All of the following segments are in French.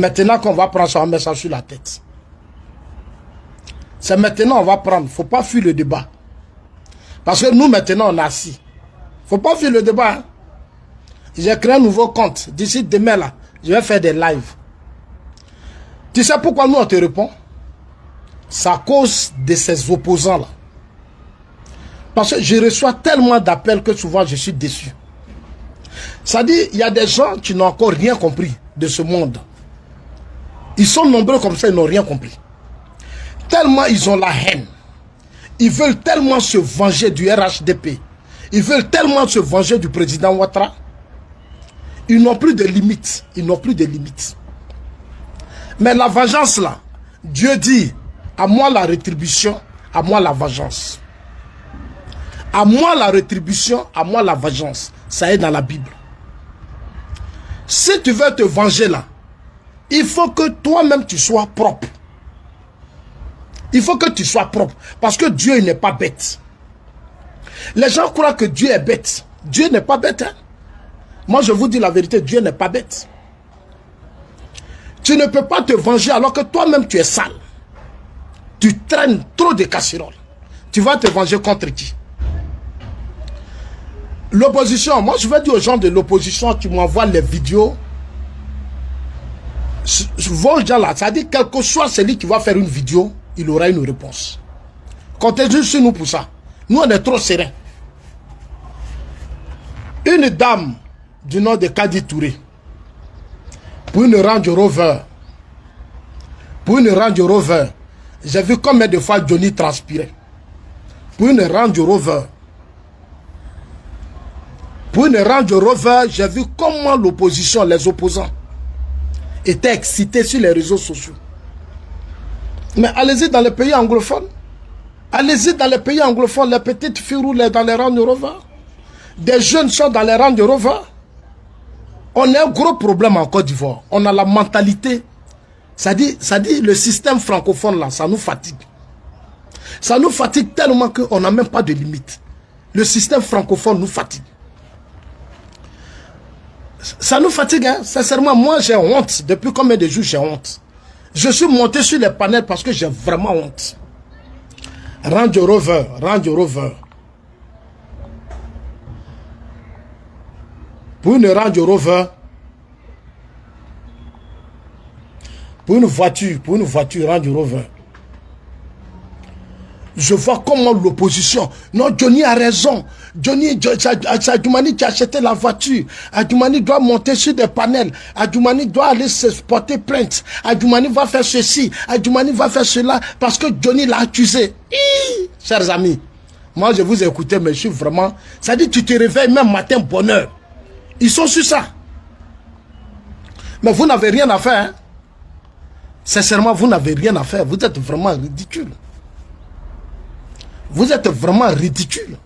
Maintenant qu'on va prendre ça, on met ça sur la tête. C'est maintenant on va prendre. Il ne faut pas fuir le débat. Parce que nous, maintenant, on est assis. Il ne faut pas fuir le débat. Hein. J'ai créé un nouveau compte. D'ici demain, là, je vais faire des lives. Tu sais pourquoi nous, on te répond? C'est à cause de ces opposants-là. Parce que je reçois tellement d'appels que souvent, je suis déçu. Ça dit, il y a des gens qui n'ont encore rien compris de ce monde. Ils sont nombreux comme ça, ils n'ont rien compris. Tellement ils ont la haine. Ils veulent tellement se venger du RHDP. Ils veulent tellement se venger du président Ouattara. Ils n'ont plus de limites. Ils n'ont plus de limites. Mais la vengeance là, Dieu dit, à moi la rétribution, à moi la vengeance. À moi la rétribution, à moi la vengeance. Ça est dans la Bible. Si tu veux te venger là, il faut que toi-même tu sois propre. Il faut que tu sois propre. Parce que Dieu il n'est pas bête. Les gens croient que Dieu est bête. Dieu n'est pas bête. Hein? Moi je vous dis la vérité, Dieu n'est pas bête. Tu ne peux pas te venger alors que toi-même tu es sale. Tu traînes trop de casseroles. Tu vas te venger contre qui? L'opposition, moi je vais dire aux gens de l'opposition qui m'envoient les vidéos. Vos gens là, ça dit quel que soit celui qui va faire une vidéo, il aura une réponse. Comptez juste sur nous pour ça. Nous on est trop sereins. Une dame du nom de Kadi Touré, pour une Range Rover, j'ai vu combien de fois Johnny transpirait. Pour une Range Rover, j'ai vu comment l'opposition, les opposants, étaient excités sur les réseaux sociaux. Mais allez-y dans les pays anglophones. Allez-y dans les pays anglophones, les petites filles roulent dans les Range Rover. Des jeunes sont dans les Range Rover. On a un gros problème en Côte d'Ivoire. On a la mentalité. Ça dit le système francophone là, ça nous fatigue. Ça nous fatigue tellement qu'on n'a même pas de limite. Le système francophone nous fatigue. Ça nous fatigue, hein. Sincèrement, moi j'ai honte. Depuis combien de jours j'ai honte? Je suis monté sur les panels parce que j'ai vraiment honte. Range Rover. Pour une Range Rover, pour une voiture Range Rover. Je vois comment l'opposition, non, Johnny a raison. C'est Adjoumani qui a acheté la voiture. Adjoumani doit monter sur des panels. Adjoumani doit aller se porter plainte. Adjoumani va faire ceci. Adjoumani va faire cela parce que Johnny l'a accusé. Chers amis, moi je vous ai écouté, mais je suis vraiment... Ça dit tu te réveilles même matin bonheur. Ils sont sur ça. Mais vous n'avez rien à faire. Hein? Sincèrement, vous n'avez rien à faire. Vous êtes vraiment ridicule. Vous êtes vraiment ridicule.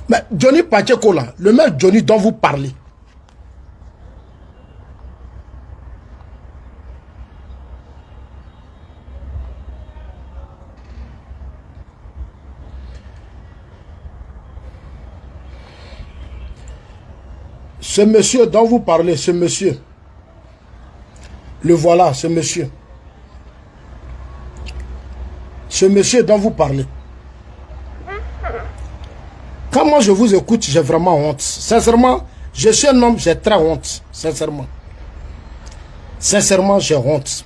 Mais Johnny Pacheco là, le même Johnny dont vous parlez. Ce monsieur dont vous parlez, ce monsieur. Le voilà, ce monsieur. Ce monsieur dont vous parlez. Quand moi je vous écoute, j'ai vraiment honte. Sincèrement, je suis un homme, j'ai très honte. Sincèrement. Sincèrement, j'ai honte.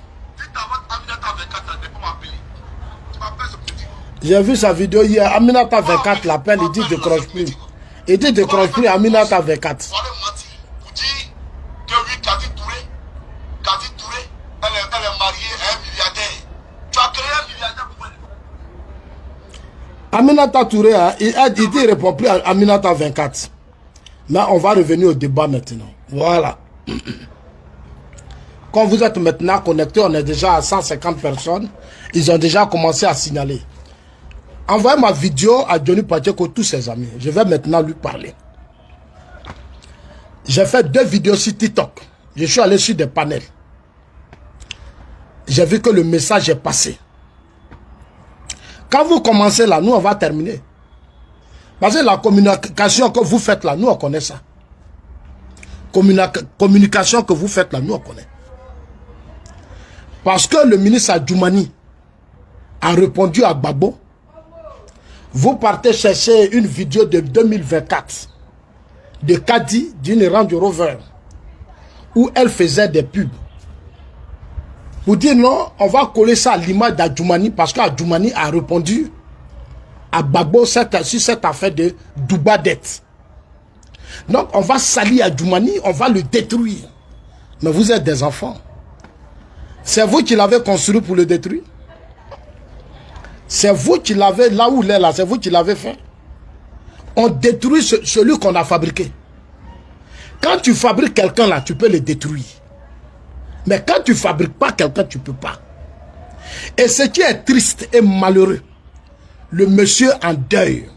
J'ai vu sa vidéo hier. Aminata 24 l'appelle, il dit décroche plus. Il dit décroche plus, Aminata 24. Elle est mariée à un milliardaire. Tu as créé un milliardaire pour elle. Aminata Touré, hein, il dit il ne répond plus à Aminata 24. Mais on va revenir au débat maintenant. Voilà. Quand vous êtes maintenant connectés, on est déjà à 150 personnes. Ils ont déjà commencé à signaler. Envoyez ma vidéo à Johnny Pacheco, tous ses amis. Je vais maintenant lui parler. J'ai fait 2 vidéos sur TikTok. Je suis allé sur des panels. J'ai vu que le message est passé. Quand vous commencez là, nous on va terminer. Parce que la communication que vous faites là, nous on connaît ça. Communication que vous faites là, nous on connaît. Parce que le ministre Adjoumani a répondu à Gbagbo. Vous partez chercher une vidéo de 2024 de Kadi d'une Range Rover où elle faisait des pubs. Vous dites non, on va coller ça à l'image d'Adjoumani parce qu'Adjoumani a répondu à Gbagbo sur cette affaire de Douba-dette. Donc on va salir Adjoumani, on va le détruire. Mais vous êtes des enfants. C'est vous qui l'avez construit pour le détruire. C'est vous qui l'avez, là où il est là, c'est vous qui l'avez fait. On détruit celui qu'on a fabriqué. Quand tu fabriques quelqu'un là, tu peux le détruire. Mais quand tu ne fabriques pas quelqu'un, tu ne peux pas. Et ce qui est triste et malheureux, le monsieur en deuil,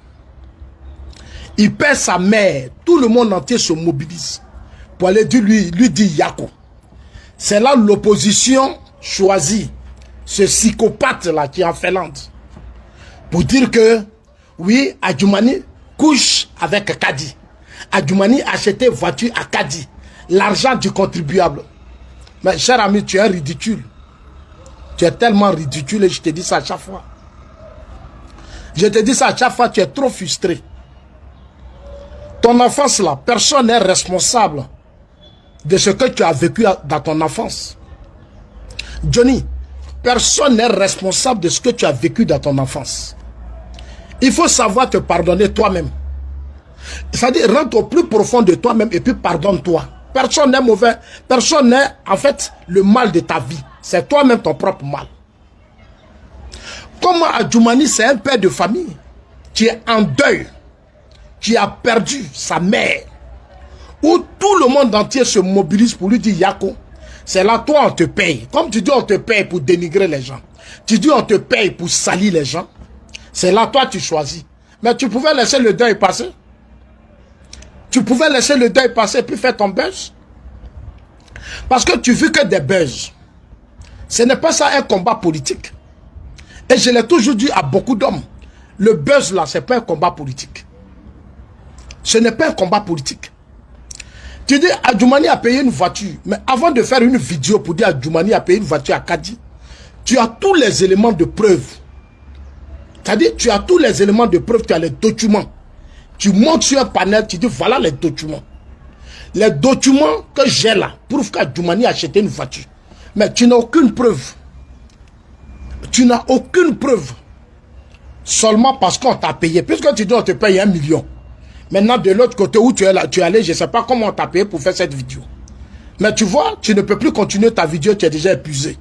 il perd sa mère, tout le monde entier se mobilise pour aller lui dire Yako. C'est là l'opposition choisit ce psychopathe là qui est en Finlande pour dire que oui, Adjoumani couche avec Kadi. Adjoumani a acheté voiture à Kadi. L'argent du contribuable. Mais cher ami, tu es ridicule. Tu es tellement ridicule et je te dis ça à chaque fois. Je te dis ça à chaque fois, tu es trop frustré. Ton enfance là, personne n'est responsable de ce que tu as vécu dans ton enfance. Johnny, personne n'est responsable de ce que tu as vécu dans ton enfance. Il faut savoir te pardonner toi-même. C'est-à-dire, rentre au plus profond de toi-même et puis pardonne-toi. Personne n'est mauvais. Personne n'est, en fait, le mal de ta vie. C'est toi-même ton propre mal. Comment Adjoumani, c'est un père de famille qui est en deuil, qui a perdu sa mère, où tout le monde entier se mobilise pour lui dire Yako, c'est là toi on te paye. Comme tu dis on te paye pour dénigrer les gens. Tu dis on te paye pour salir les gens. C'est là toi tu choisis. Mais tu pouvais laisser le deuil passer. Tu pouvais laisser le deuil passer puis faire ton buzz. Parce que tu veux que des buzz. Ce n'est pas ça un combat politique. Et je l'ai toujours dit à beaucoup d'hommes. Le buzz là, ce n'est pas un combat politique. Ce n'est pas un combat politique. Tu dis Adjoumani a payé une voiture. Mais avant de faire une vidéo pour dire Adjoumani a payé une voiture à Kadi, tu as tous les éléments de preuve. C'est-à-dire, tu as tous les éléments de preuve, tu as les documents. Tu montes sur un panel, tu dis voilà les documents. Les documents que j'ai là prouvent qu'Adjoumani a acheté une voiture. Mais tu n'as aucune preuve. Tu n'as aucune preuve. Seulement parce qu'on t'a payé. Puisque tu dis on te paye 1 million. Maintenant, de l'autre côté où tu es là, tu es allé, je ne sais pas comment on t'a payé pour faire cette vidéo. Mais tu vois, tu ne peux plus continuer ta vidéo, tu es déjà épuisé.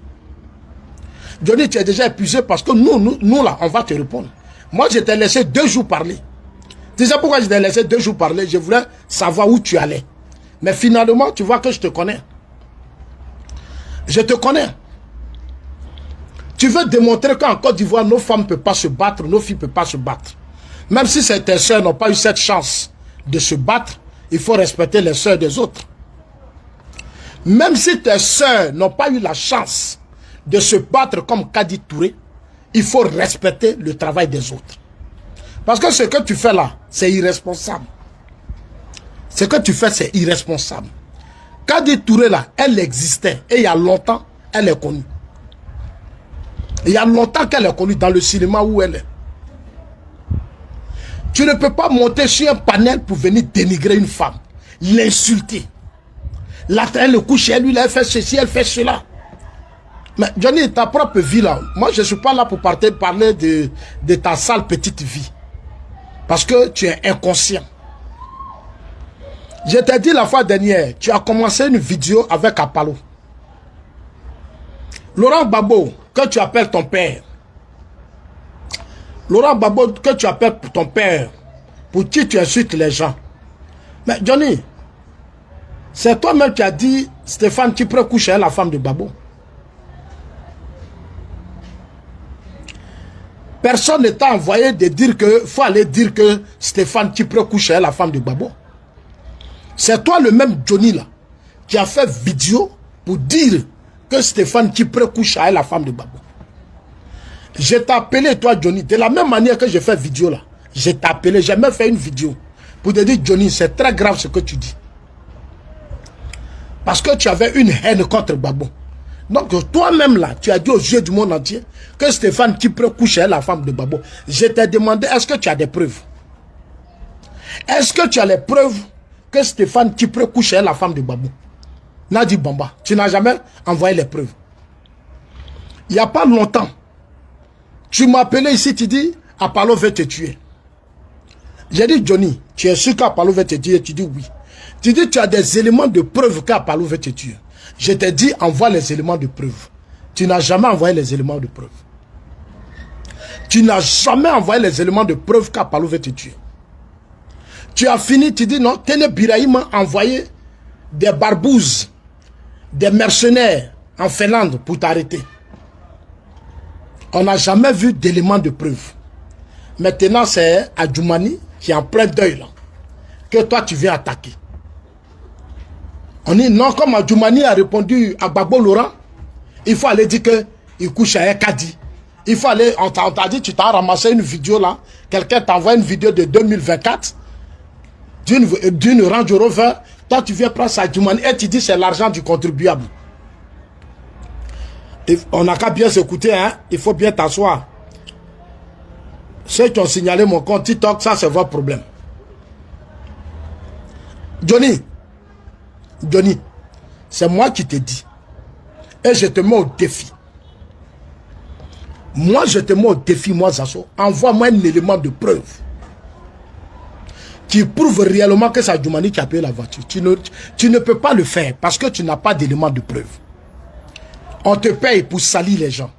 Johnny, tu es déjà épuisé parce que nous là, on va te répondre. Moi, je t'ai laissé 2 jours parler. Tu sais pourquoi je t'ai laissé 2 jours parler? Je voulais savoir où tu allais. Mais finalement, tu vois que je te connais. Je te connais. Tu veux démontrer qu'en Côte d'Ivoire, nos femmes ne peuvent pas se battre, nos filles ne peuvent pas se battre. Même si tes sœurs n'ont pas eu cette chance de se battre, il faut respecter les sœurs des autres. Même si tes sœurs n'ont pas eu la chance de se battre comme Kadi Touré, il faut respecter le travail des autres. Parce que ce que tu fais là, c'est irresponsable. Ce que tu fais, c'est irresponsable. Kadi Touré là, elle existait et il y a longtemps, elle est connue. Il y a longtemps qu'elle est connue dans le cinéma où elle est. Tu ne peux pas monter sur un panel pour venir dénigrer une femme, l'insulter. Là, elle le couche, elle lui, elle fait ceci, elle fait cela. Mais Johnny, ta propre vie là, moi je ne suis pas là pour parler de ta sale petite vie. Parce que tu es inconscient. Je t'ai dit la fois dernière, tu as commencé une vidéo avec Apalo. Laurent Gbagbo, que tu appelles ton père. Laurent Gbagbo, que tu appelles ton père, pour qui tu insultes les gens. Mais Johnny, c'est toi-même qui as dit Stéphane Tipre couche avec la femme de Gbagbo. Personne ne t'a envoyé de dire que faut aller dire que Stéphane Tipre couche avec la femme de Gbagbo. C'est toi le même Johnny là qui a fait vidéo pour dire que Stéphane Tipre couche avec la femme de Gbagbo. Je t'ai appelé toi Johnny, de la même manière que j'ai fait vidéo là. Je t'ai appelé, j'ai même fait une vidéo pour te dire Johnny, c'est très grave ce que tu dis. Parce que tu avais une haine contre Gbagbo. Donc toi-même là, tu as dit aux yeux du monde entier que Stéphane Kipre couchait la femme de Gbagbo. Je t'ai demandé, est-ce que tu as des preuves? Est-ce que tu as les preuves que Stéphane Kipre couchait la femme de Gbagbo? Nadi Bamba, tu n'as jamais envoyé les preuves. Il n'y a pas longtemps, tu m'as appelé ici, tu dis, Apollo veut te tuer. J'ai dit, Johnny, tu es sûr qu'Apollo veut te tuer? Tu dis oui. Tu dis, tu as des éléments de preuve qu'Apollo veut te tuer. Je t'ai dit, envoie les éléments de preuve. Tu n'as jamais envoyé les éléments de preuve. Tu n'as jamais envoyé les éléments de preuve qu'Apollo veut te tuer. Tu as fini, tu dis non, Tene Biraïm m'a envoyé des barbouzes, des mercenaires en Finlande pour t'arrêter. On n'a jamais vu d'éléments de preuve. Maintenant, c'est Adjoumani qui est en plein deuil là, que toi tu viens attaquer. On dit non, comme Adjoumani a répondu à Gbagbo Laurent, il faut aller dire qu'il couche à Ekadi. Il faut aller, on t'a dit, tu t'as ramassé une vidéo là, quelqu'un t'envoie une vidéo de 2024 d'une Range Rover, toi tu viens prendre ça Adjoumani et tu dis c'est l'argent du contribuable. Et on n'a qu'à bien s'écouter, hein, il faut bien t'asseoir. Ceux qui ont signalé mon compte TikTok, ça c'est votre problème. Johnny, c'est moi qui te dis. Et je te mets au défi. Moi, je te mets au défi, moi, Zasso. Envoie-moi un élément de preuve qui prouve réellement que c'est Adjoumani qui a payé la voiture. Tu ne peux pas le faire parce que tu n'as pas d'élément de preuve. On te paye pour salir les gens.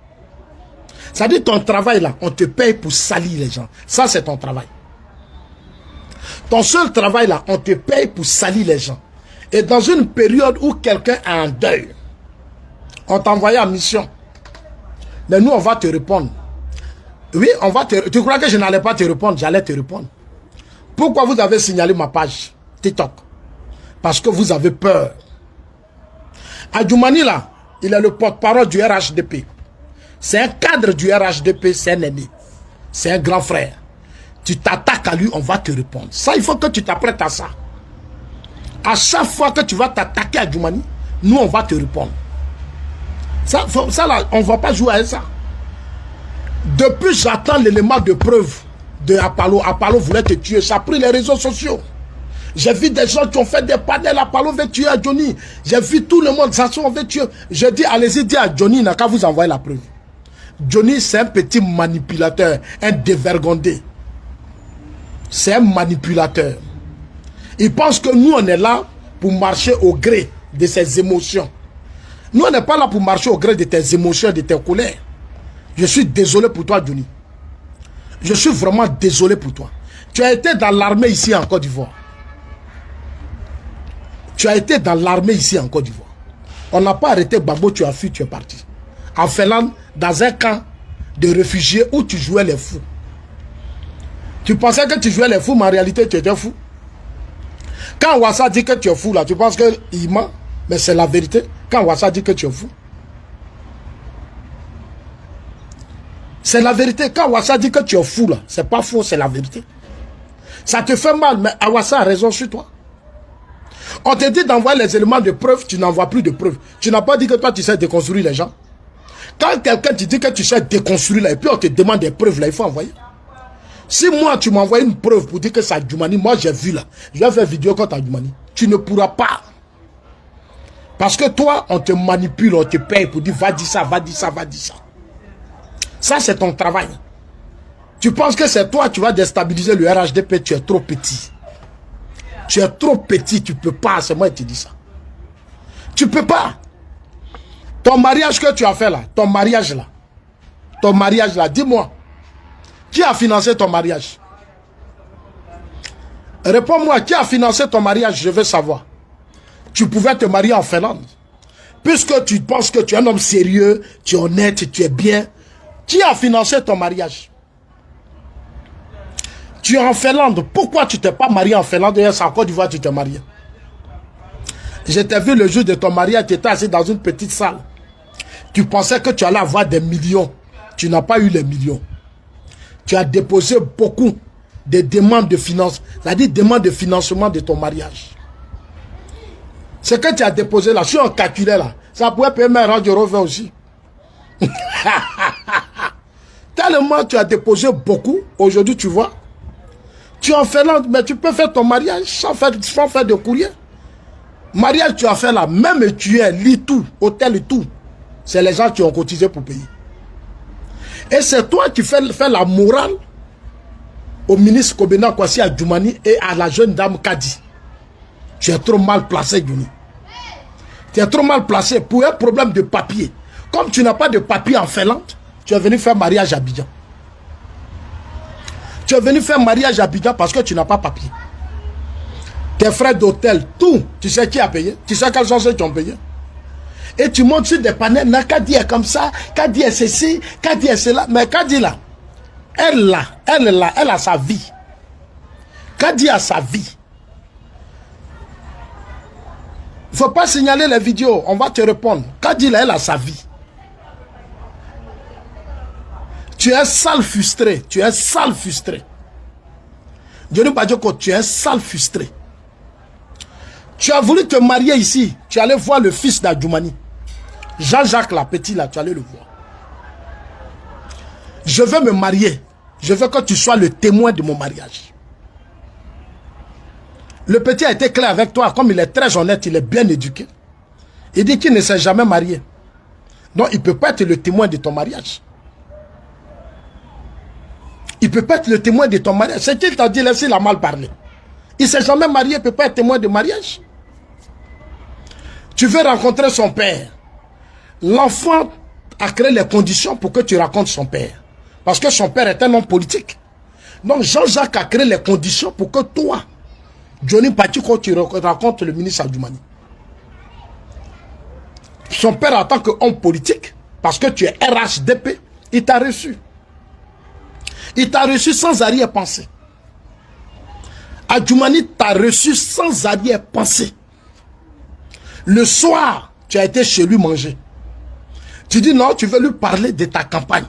Ça dit ton travail là, on te paye pour salir les gens. Ça, c'est ton travail. Ton seul travail là, on te paye pour salir les gens. Et dans une période où quelqu'un a un deuil, on t'a envoyé en mission. Mais nous, on va te répondre. Oui, on va te... Tu crois que je n'allais pas te répondre? J'allais te répondre. Pourquoi vous avez signalé ma page TikTok? Parce que vous avez peur. Adjoumani là, il est le porte-parole du RHDP. C'est un cadre du RHDP, c'est un aîné. C'est un grand frère. Tu t'attaques à lui, on va te répondre. Ça, il faut que tu t'apprêtes à ça. À chaque fois que tu vas t'attaquer à Adjoumani, nous, on va te répondre. Ça là, on ne va pas jouer à ça. Depuis, j'attends l'élément de preuve de Apollo. Apollo voulait te tuer. Ça a pris les réseaux sociaux. J'ai vu des gens qui ont fait des panels. Apollo veut tuer à Johnny. J'ai vu tout le monde. Ça on veut tuer. Je dis, allez-y, dis à Johnny, il n'a qu'à vous envoyer la preuve. Johnny, c'est un petit manipulateur, un dévergondé. C'est un manipulateur. Il pense que nous, on est là pour marcher au gré de ses émotions. Nous, on n'est pas là pour marcher au gré de tes émotions, de tes colères. Je suis désolé pour toi, Johnny. Je suis vraiment désolé pour toi. Tu as été dans l'armée ici en Côte d'Ivoire. Tu as été dans l'armée ici en Côte d'Ivoire. On n'a pas arrêté Gbagbo, tu as fui, tu es parti. En Finlande, dans un camp de réfugiés où tu jouais les fous. Tu pensais que tu jouais les fous, mais en réalité, tu étais fou. Quand Wassa dit que tu es fou, là, tu penses qu'il ment, mais c'est la vérité. Quand Wassa dit que tu es fou, c'est la vérité. Quand Wassa dit que tu es fou, là, c'est pas faux, c'est la vérité. Ça te fait mal, mais Wassa a raison sur toi. On te dit d'envoyer les éléments de preuve, tu n'envoies plus de preuves. Tu n'as pas dit que toi, tu sais déconstruire les gens. Quand quelqu'un te dit que tu sais déconstruire, là, et puis on te demande des preuves, là, il faut envoyer. Si moi, tu m'envoies une preuve pour dire que c'est Adjoumani, moi, j'ai vu, là, je vais faire vidéo contre Adjoumani. Tu ne pourras pas. Parce que toi, on te manipule, on te paye pour dire, va dire ça, va dire ça, va dire ça. Ça, c'est ton travail. Tu penses que c'est toi, tu vas déstabiliser le RHDP, tu es trop petit. Tu es trop petit, tu ne peux pas, c'est moi qui te dis ça. Tu ne peux pas. Ton mariage que tu as fait là, ton mariage là, dis-moi, qui a financé ton mariage? Réponds-moi, qui a financé ton mariage? Je veux savoir. Tu pouvais te marier en Finlande. Puisque tu penses que tu es un homme sérieux, tu es honnête, tu es bien. Qui a financé ton mariage? Tu es en Finlande. Pourquoi tu ne t'es pas marié en Finlande et c'est en Côte d'Ivoire que tu t'es marié? Je t'ai vu le jour de ton mariage, tu étais assis dans une petite salle. Tu pensais que tu allais avoir des millions. Tu n'as pas eu les millions. Tu as déposé beaucoup de demandes de financement, c'est-à-dire demandes de financement de ton mariage. Ce que tu as déposé là, si on calculait là, ça pourrait payer mes range Rover aussi. Tellement tu as déposé beaucoup, aujourd'hui tu vois. Tu en fais là, mais tu peux faire ton mariage sans faire de courrier. Mariage tu as fait là, même tu es, lit tout, hôtel et tout. C'est les gens qui ont cotisé pour payer. Et c'est toi qui fais la morale au ministre Kobena Kwasi Adjoumani et à la jeune dame Kadi. Tu es trop mal placé, Johnny. Tu es trop mal placé pour un problème de papier. Comme tu n'as pas de papier en Finlande, tu es venu faire mariage à Abidjan. Tu es venu faire mariage à Abidjan parce que tu n'as pas de papier. Tes frais d'hôtel, tout, tu sais qui a payé? Tu sais quels sont ceux qui ont payé? Et tu montes sur des panels, là, Kadi est comme ça, Kadi est ceci, Kadi est cela. Mais Kadi là, elle a sa vie. Kadi a sa vie. Il ne faut pas signaler les vidéos, on va te répondre. Kadi là, elle a sa vie. Tu es sale frustré, tu es sale frustré. Johnny Badioko, tu es sale frustré. Tu as voulu te marier ici, tu allais voir le fils d'Adjoumani. Jean-Jacques, là, petit là, tu allais le voir. Je veux me marier. Je veux que tu sois le témoin de mon mariage. Le petit a été clair avec toi, comme il est très honnête, il est bien éduqué. Il dit qu'il ne s'est jamais marié. Donc il ne peut pas être le témoin de ton mariage. Il ne peut pas être le témoin de ton mariage. C'est qu'il t'a dit, laisse, il a mal parlé. Il ne s'est jamais marié, il ne peut pas être témoin de mariage. Tu veux rencontrer son père. L'enfant a créé les conditions pour que tu rencontres son père. Parce que son père est un homme politique. Donc Jean-Jacques a créé les conditions pour que toi, Johnny Badioko, tu rencontres le ministre Adjoumani. Son père en tant qu'homme politique, parce que tu es RHDP, il t'a reçu. Il t'a reçu sans arrière-pensée. Adjoumani t'a reçu sans arrière-pensée. Le soir, tu as été chez lui manger. Tu dis non, tu veux lui parler de ta campagne.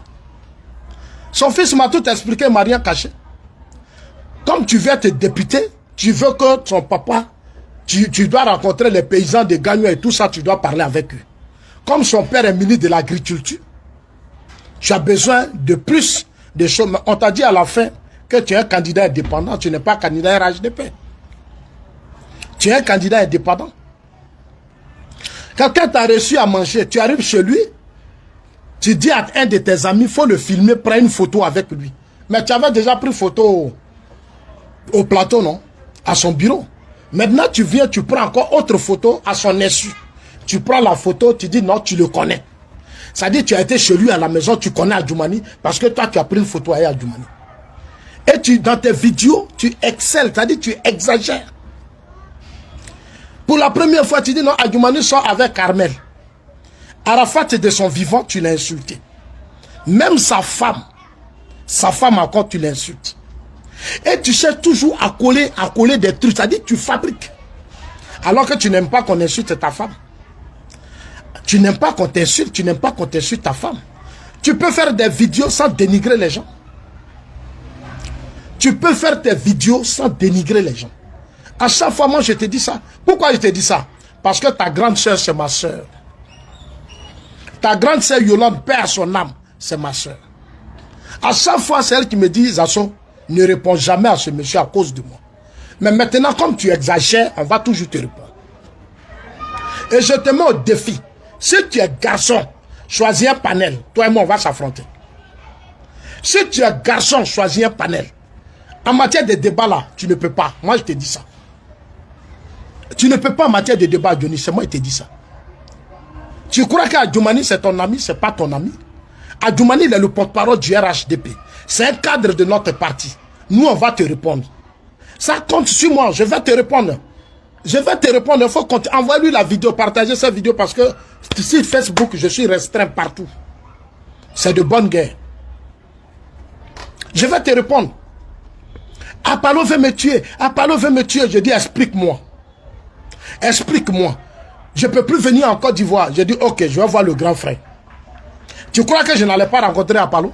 Son fils m'a tout expliqué, il m'a rien caché. Comme tu veux être député, tu veux que son papa, tu dois rencontrer les paysans de Gagnon et tout ça, tu dois parler avec eux. Comme son père est ministre de l'Agriculture, tu as besoin de plus de choses. On t'a dit à la fin que tu es un candidat indépendant, tu n'es pas candidat RHDP. Tu es un candidat indépendant. Quelqu'un t'a reçu à manger, tu arrives chez lui, tu dis à un de tes amis, il faut le filmer, prends une photo avec lui. Mais tu avais déjà pris photo au plateau, non? À son bureau. Maintenant, tu viens, tu prends encore autre photo à son insu. Tu prends la photo, tu dis non, tu le connais. Ça dit, tu as été chez lui à la maison, tu connais Adjoumani, parce que toi, tu as pris une photo avec Adjoumani. Et dans tes vidéos, tu excelles, c'est-à-dire tu exagères. Pour la première fois, tu dis non, Adjoumani sort avec Carmel. Arafat de son vivant, tu l'as insulté. Même sa femme encore, tu l'insultes. Et tu cherches toujours à coller des trucs, c'est-à-dire tu fabriques. Alors que tu n'aimes pas qu'on insulte ta femme. Tu n'aimes pas qu'on t'insulte, tu n'aimes pas qu'on t'insulte ta femme. Tu peux faire des vidéos sans dénigrer les gens. Tu peux faire tes vidéos sans dénigrer les gens. À chaque fois, moi, je te dis ça. Pourquoi je te dis ça? Parce que ta grande soeur, c'est ma soeur. Ta grande soeur Yolande perd son âme, c'est ma soeur. À chaque fois, c'est elle qui me dit, Zasso, ne réponds jamais à ce monsieur à cause de moi. Mais maintenant, comme tu exagères, on va toujours te répondre. Et je te mets au défi. Si tu es garçon, choisis un panel. Toi et moi, on va s'affronter. Si tu es garçon, choisis un panel. En matière de débat là, tu ne peux pas. Moi, je te dis ça. Tu ne peux pas en matière de débat, Johnny. C'est moi qui te dis ça. Tu crois qu'Adjoumani, c'est ton ami? C'est pas ton ami. Adjoumani, il est le porte-parole du RHDP. C'est un cadre de notre parti. Nous, on va te répondre. Ça compte sur moi. Je vais te répondre. Je vais te répondre. Il faut qu'on envoie-lui la vidéo. Partagez cette vidéo parce que sur Facebook, je suis restreint partout. C'est de bonne guerre. Je vais te répondre. Apollo veut me tuer. Apollo veut me tuer. Je dis, explique-moi. Explique-moi. Je ne peux plus venir en Côte d'Ivoire. Je dis, ok, je vais voir le grand frère. Tu crois que je n'allais pas rencontrer Apollo?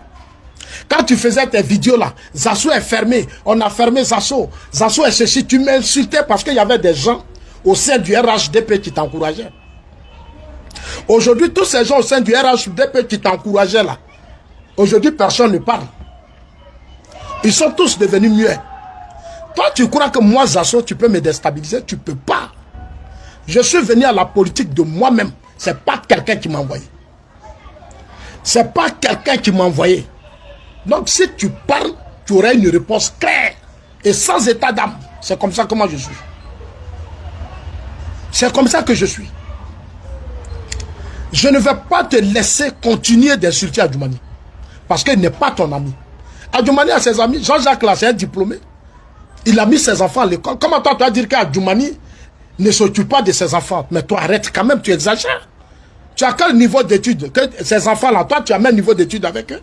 Quand tu faisais tes vidéos là, Zasso est fermé. On a fermé Zasso. Zasso est ceci. Tu m'insultais parce qu'il y avait des gens au sein du RHDP qui t'encourageaient. Aujourd'hui, tous ces gens au sein du RHDP qui t'encourageaient là, aujourd'hui, personne ne parle. Ils sont tous devenus muets. Toi, tu crois que moi, Zasso, tu peux me déstabiliser? Tu ne peux pas. Je suis venu à la politique de moi-même. Ce n'est pas quelqu'un qui m'a envoyé. Ce n'est pas quelqu'un qui m'a envoyé. Donc, si tu parles, tu auras une réponse claire et sans état d'âme. C'est comme ça que moi je suis. C'est comme ça que je suis. Je ne vais pas te laisser continuer d'insulter Adjoumani. Parce qu'il n'est pas ton ami. Adjoumani a ses amis. Jean-Jacques là, c'est un diplômé. Il a mis ses enfants à l'école. Comment toi, tu vas dire qu'Adjoumani ne s'occupe pas de ses enfants? Mais toi, arrête quand même, tu exagères. Tu as quel niveau d'études? Que ces enfants-là, toi, tu as le même niveau d'études avec eux?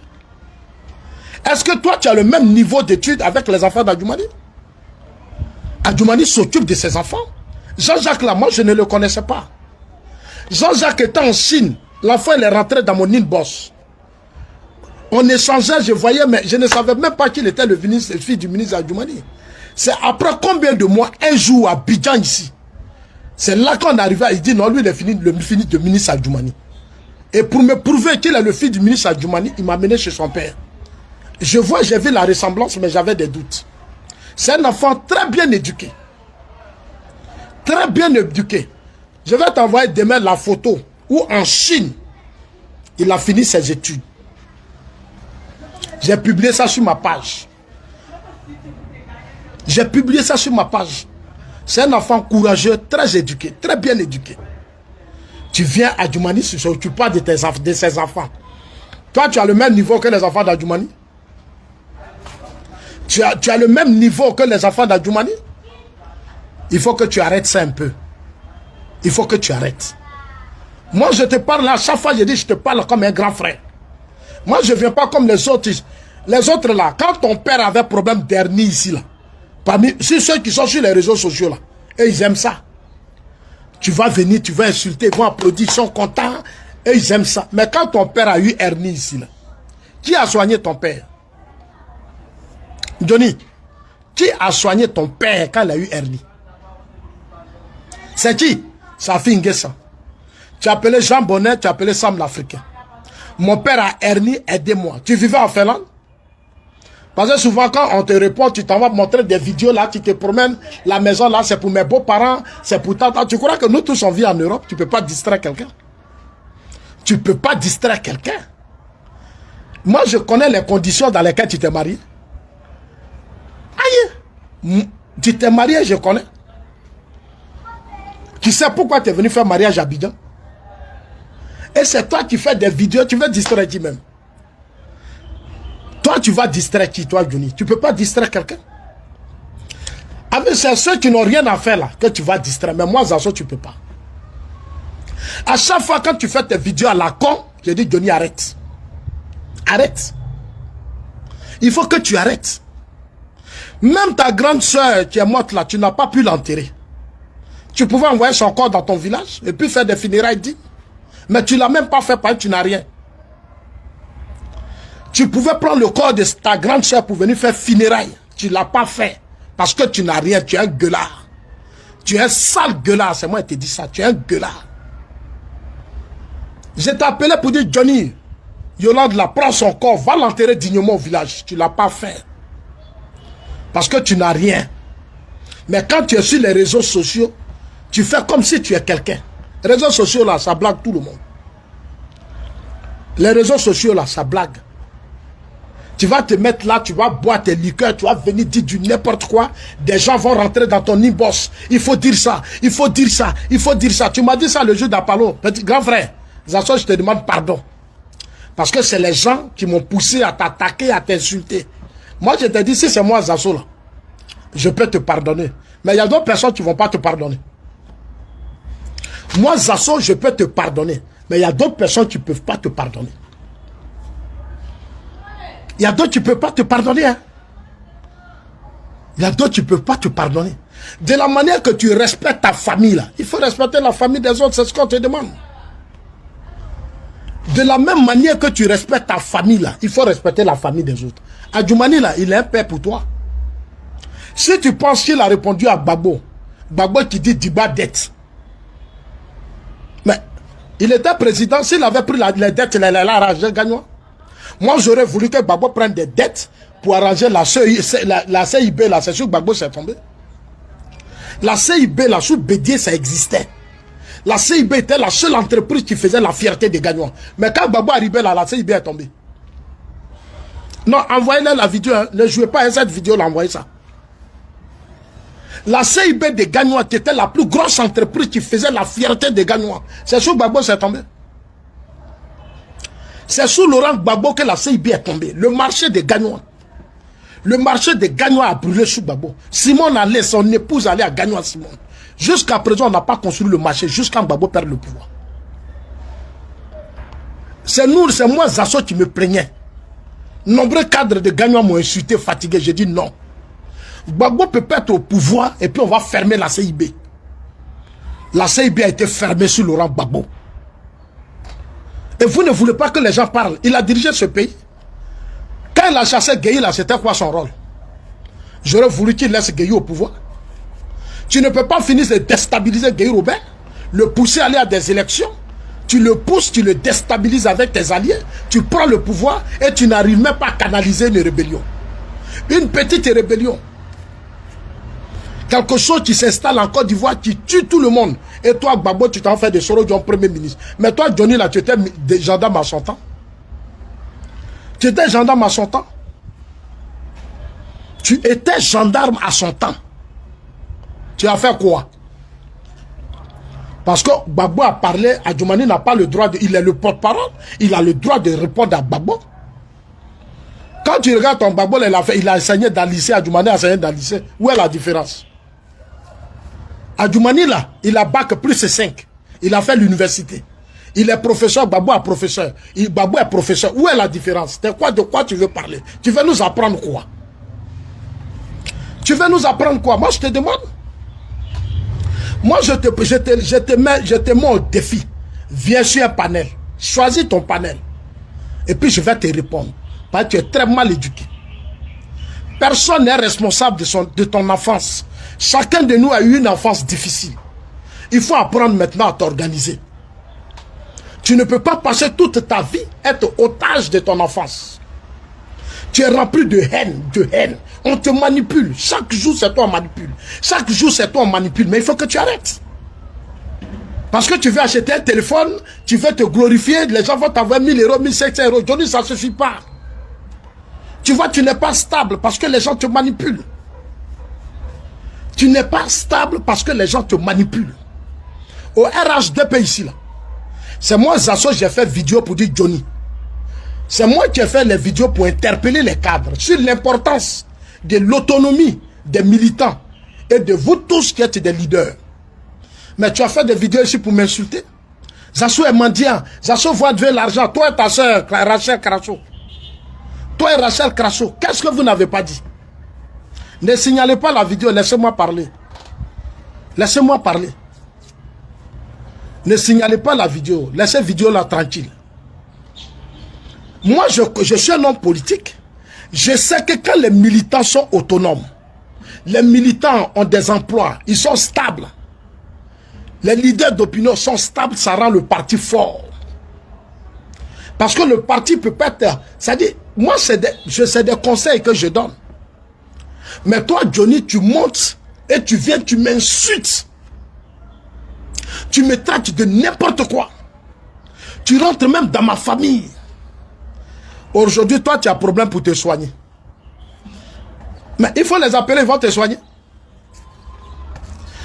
Est-ce que toi, tu as le même niveau d'études avec les enfants d'Adjoumani? Adjoumani s'occupe de ses enfants. Jean-Jacques là, moi, je ne le connaissais pas. Jean-Jacques était en Chine. L'enfant, il est rentré dans mon inbox. On échangeait, je voyais, mais je ne savais même pas qu'il était le fils du ministre Adjoumani. C'est après combien de mois, un jour à Abidjan ici. C'est là qu'on arrivait, il dit non, lui il est fini de ministre Adjoumani. Et pour me prouver qu'il est le fils du ministre Adjoumani, il m'a mené chez son père. J'ai vu la ressemblance, mais j'avais des doutes. C'est un enfant très bien éduqué. Très bien éduqué. Je vais t'envoyer demain la photo où en Chine, il a fini ses études. J'ai publié ça sur ma page. J'ai publié ça sur ma page. C'est un enfant courageux, très éduqué, très bien éduqué. Tu viens à Adjoumani, tu ne t'occupes pas de ses enfants. Toi, tu as le même niveau que les enfants d'Adjoumani? Tu as le même niveau que les enfants d'Adjoumani? Il faut que tu arrêtes ça un peu. Il faut que tu arrêtes. Moi, je te parle à chaque fois, je dis, je te parle comme un grand frère. Moi, je ne viens pas comme les autres. Les autres là, quand ton père avait problème d'hernie ici là, parmi ceux qui sont sur les réseaux sociaux là, et ils aiment ça. Tu vas venir, tu vas insulter, ils vont applaudir, ils sont contents, et ils aiment ça. Mais quand ton père a eu hernie ici là, qui a soigné ton père? Johnny, qui a soigné ton père quand il a eu hernie? C'est qui? Ça fait Nguessa. Tu as appelé Jean Bonnet, tu as appelé Sam l'Africain. Mon père a hernie, aidez-moi. Tu vivais en Finlande? Parce que souvent quand on te répond, tu t'en vas montrer des vidéos là, tu te promènes, la maison là, c'est pour mes beaux-parents, c'est pour tata. Tu crois que nous tous on vit en Europe? Tu ne peux pas distraire quelqu'un. Tu ne peux pas distraire quelqu'un. Moi, je connais les conditions dans lesquelles tu t'es marié. Aïe! Tu t'es marié, je connais. Tu sais pourquoi tu es venu faire mariage à Abidjan? Et c'est toi qui fais des vidéos, tu veux distraire qui même? Toi, tu vas distraire qui, toi, Johnny? Tu ne peux pas distraire quelqu'un. Ah, mais c'est ceux qui n'ont rien à faire là que tu vas distraire. Mais moi, Zasso, tu ne peux pas. À chaque fois, quand tu fais tes vidéos à la con, je dis, Johnny, arrête. Arrête. Il faut que tu arrêtes. Même ta grande soeur qui est morte là, tu n'as pas pu l'enterrer. Tu pouvais envoyer son corps dans ton village et puis faire des funérailles dignes. Mais tu ne l'as même pas fait parce que tu n'as rien. Tu pouvais prendre le corps de ta grande soeur pour venir faire funérailles. Tu ne l'as pas fait parce que tu n'as rien. Tu es un gueulard. Tu es un sale gueulard. C'est moi qui te dis ça. Tu es un gueulard. Je t'ai appelé pour dire, Johnny, Yolande là, prends son corps, va l'enterrer dignement au village. Tu ne l'as pas fait. Parce que tu n'as rien. Mais quand tu es sur les réseaux sociaux, tu fais comme si tu es quelqu'un. Les réseaux sociaux là, ça blague tout le monde. Les réseaux sociaux là, ça blague. Tu vas te mettre là, tu vas boire tes liqueurs, tu vas venir dire du n'importe quoi. Des gens vont rentrer dans ton inbox. Il faut dire ça, il faut dire ça, il faut dire ça. Tu m'as dit ça le jour d'Apollo. Petit grand frère, Zasso, je te demande pardon. Parce que c'est les gens qui m'ont poussé à t'attaquer, à t'insulter. Moi, je te dis, si c'est moi, Zasso, là, je peux te pardonner. Mais il y a d'autres personnes qui ne vont pas te pardonner. Moi, Zasso, je peux te pardonner. Mais il y a d'autres personnes qui ne peuvent pas te pardonner. Il y a d'autres qui ne peuvent pas te pardonner. Hein? Il y a d'autres qui ne peuvent pas te pardonner. De la manière que tu respectes ta famille, là, il faut respecter la famille des autres, c'est ce qu'on te demande. De la même manière que tu respectes ta famille, là, il faut respecter la famille des autres. Adjoumani, là, il est un père pour toi. Si tu penses qu'il a répondu à Gbagbo, Gbagbo qui dit Diba dette. Mais il était président, s'il avait pris les dettes, il allait arranger Gagnon. Moi, j'aurais voulu que Gbagbo prenne des dettes pour arranger la CIB, là, c'est sûr que Gbagbo s'est tombé. La CIB, là, sous Bédier, ça existait. La CIB était la seule entreprise qui faisait la fierté des Gagnois. Mais quand Gbagbo arrivait là, la CIB est tombée. Non, envoyez-le la vidéo, hein. Ne jouez pas à cette vidéo, là, envoyez ça. La CIB des Gagnois, qui était la plus grosse entreprise qui faisait la fierté des Gagnois. C'est sous Gbagbo s'est tombé. C'est sous Laurent Gbagbo que la CIB est tombée. Le marché des Gagnois. Le marché des Gagnois a brûlé sous Gbagbo. Simon allait, son épouse allait à Gagnois Simon. Jusqu'à présent, on n'a pas construit le marché, jusqu'à Gbagbo perd le pouvoir. C'est moi, Zasso, qui me plaignais. Nombreux cadres de Gagnois m'ont insulté, fatigué. J'ai dit non. Gbagbo peut pas être au pouvoir et puis on va fermer la CIB. La CIB a été fermée sous Laurent Gbagbo. Et vous ne voulez pas que les gens parlent. Il a dirigé ce pays. Quand il a chassé Gueye, là, c'était quoi son rôle? J'aurais voulu qu'il laisse Gueye au pouvoir. Tu ne peux pas finir de déstabiliser Gueye Robert, le pousser à aller à des élections. Tu le pousses, tu le déstabilises avec tes alliés, tu prends le pouvoir et tu n'arrives même pas à canaliser une rébellion. Une petite rébellion. Quelque chose qui s'installe en Côte d'Ivoire, qui tue tout le monde. Et toi, Gbagbo, tu t'en fais de Soro Dion Premier ministre. Mais toi, Johnny, là, tu étais gendarme à son temps. Tu étais gendarme à son temps. Tu étais gendarme à son temps. Tu as fait quoi? Parce que Gbagbo a parlé, Adjoumani n'a pas le droit de... Il est le porte-parole, il a le droit de répondre à Gbagbo. Quand tu regardes ton Gbagbo, il a enseigné dans le lycée, Adjoumani a enseigné dans le lycée. Où est la différence? Adjoumani là, il a bac plus 5. Il a fait l'université. Il est professeur, Gbagbo est professeur. Gbagbo est professeur. Où est la différence? De quoi tu veux parler? Tu veux nous apprendre quoi? Tu veux nous apprendre quoi? Moi je te demande. Moi je te mets au défi. Viens sur un panel. Choisis ton panel. Et puis je vais te répondre. Parce que tu es très mal éduqué. Personne n'est responsable de ton enfance. Chacun de nous a eu une enfance difficile. Il faut apprendre maintenant à t'organiser. Tu ne peux pas passer toute ta vie être otage de ton enfance. Tu es rempli de haine, On te manipule. Chaque jour, c'est toi on manipule. Chaque jour, c'est toi on manipule. Mais il faut que tu arrêtes. Parce que tu veux acheter un téléphone, tu veux te glorifier, les gens vont t'avoir 1000 euros, 1500 euros. Aujourd'hui, ça ne suffit pas. Tu vois, tu n'es pas stable parce que les gens te manipulent. Tu n'es pas stable parce que les gens te manipulent. Au RHDP ici, là, c'est moi, Zasso, j'ai fait vidéo pour dire Johnny. C'est moi qui ai fait les vidéos pour interpeller les cadres sur l'importance de l'autonomie des militants et de vous tous qui êtes des leaders. Mais tu as fait des vidéos ici pour m'insulter. Zasso est mendiant. Zasso va de l'argent. Toi et ta soeur, Rachel Crasso. Toi et Rachel Crasso, qu'est-ce que vous n'avez pas dit? Ne signalez pas la vidéo, laissez-moi parler. Laissez-moi parler. Ne signalez pas la vidéo, laissez la vidéo là tranquille. Moi, je suis un homme politique. Je sais que quand les militants sont autonomes, les militants ont des emplois, ils sont stables. Les leaders d'opinion sont stables, ça rend le parti fort. Parce que le parti peut pas être... C'est-à-dire, moi, c'est des conseils que je donne. Mais toi, Johnny, tu montes et tu viens, tu m'insultes. Tu me traites de n'importe quoi. Tu rentres même dans ma famille. Aujourd'hui, toi, tu as problème pour te soigner. Mais il faut les appeler, ils vont te soigner.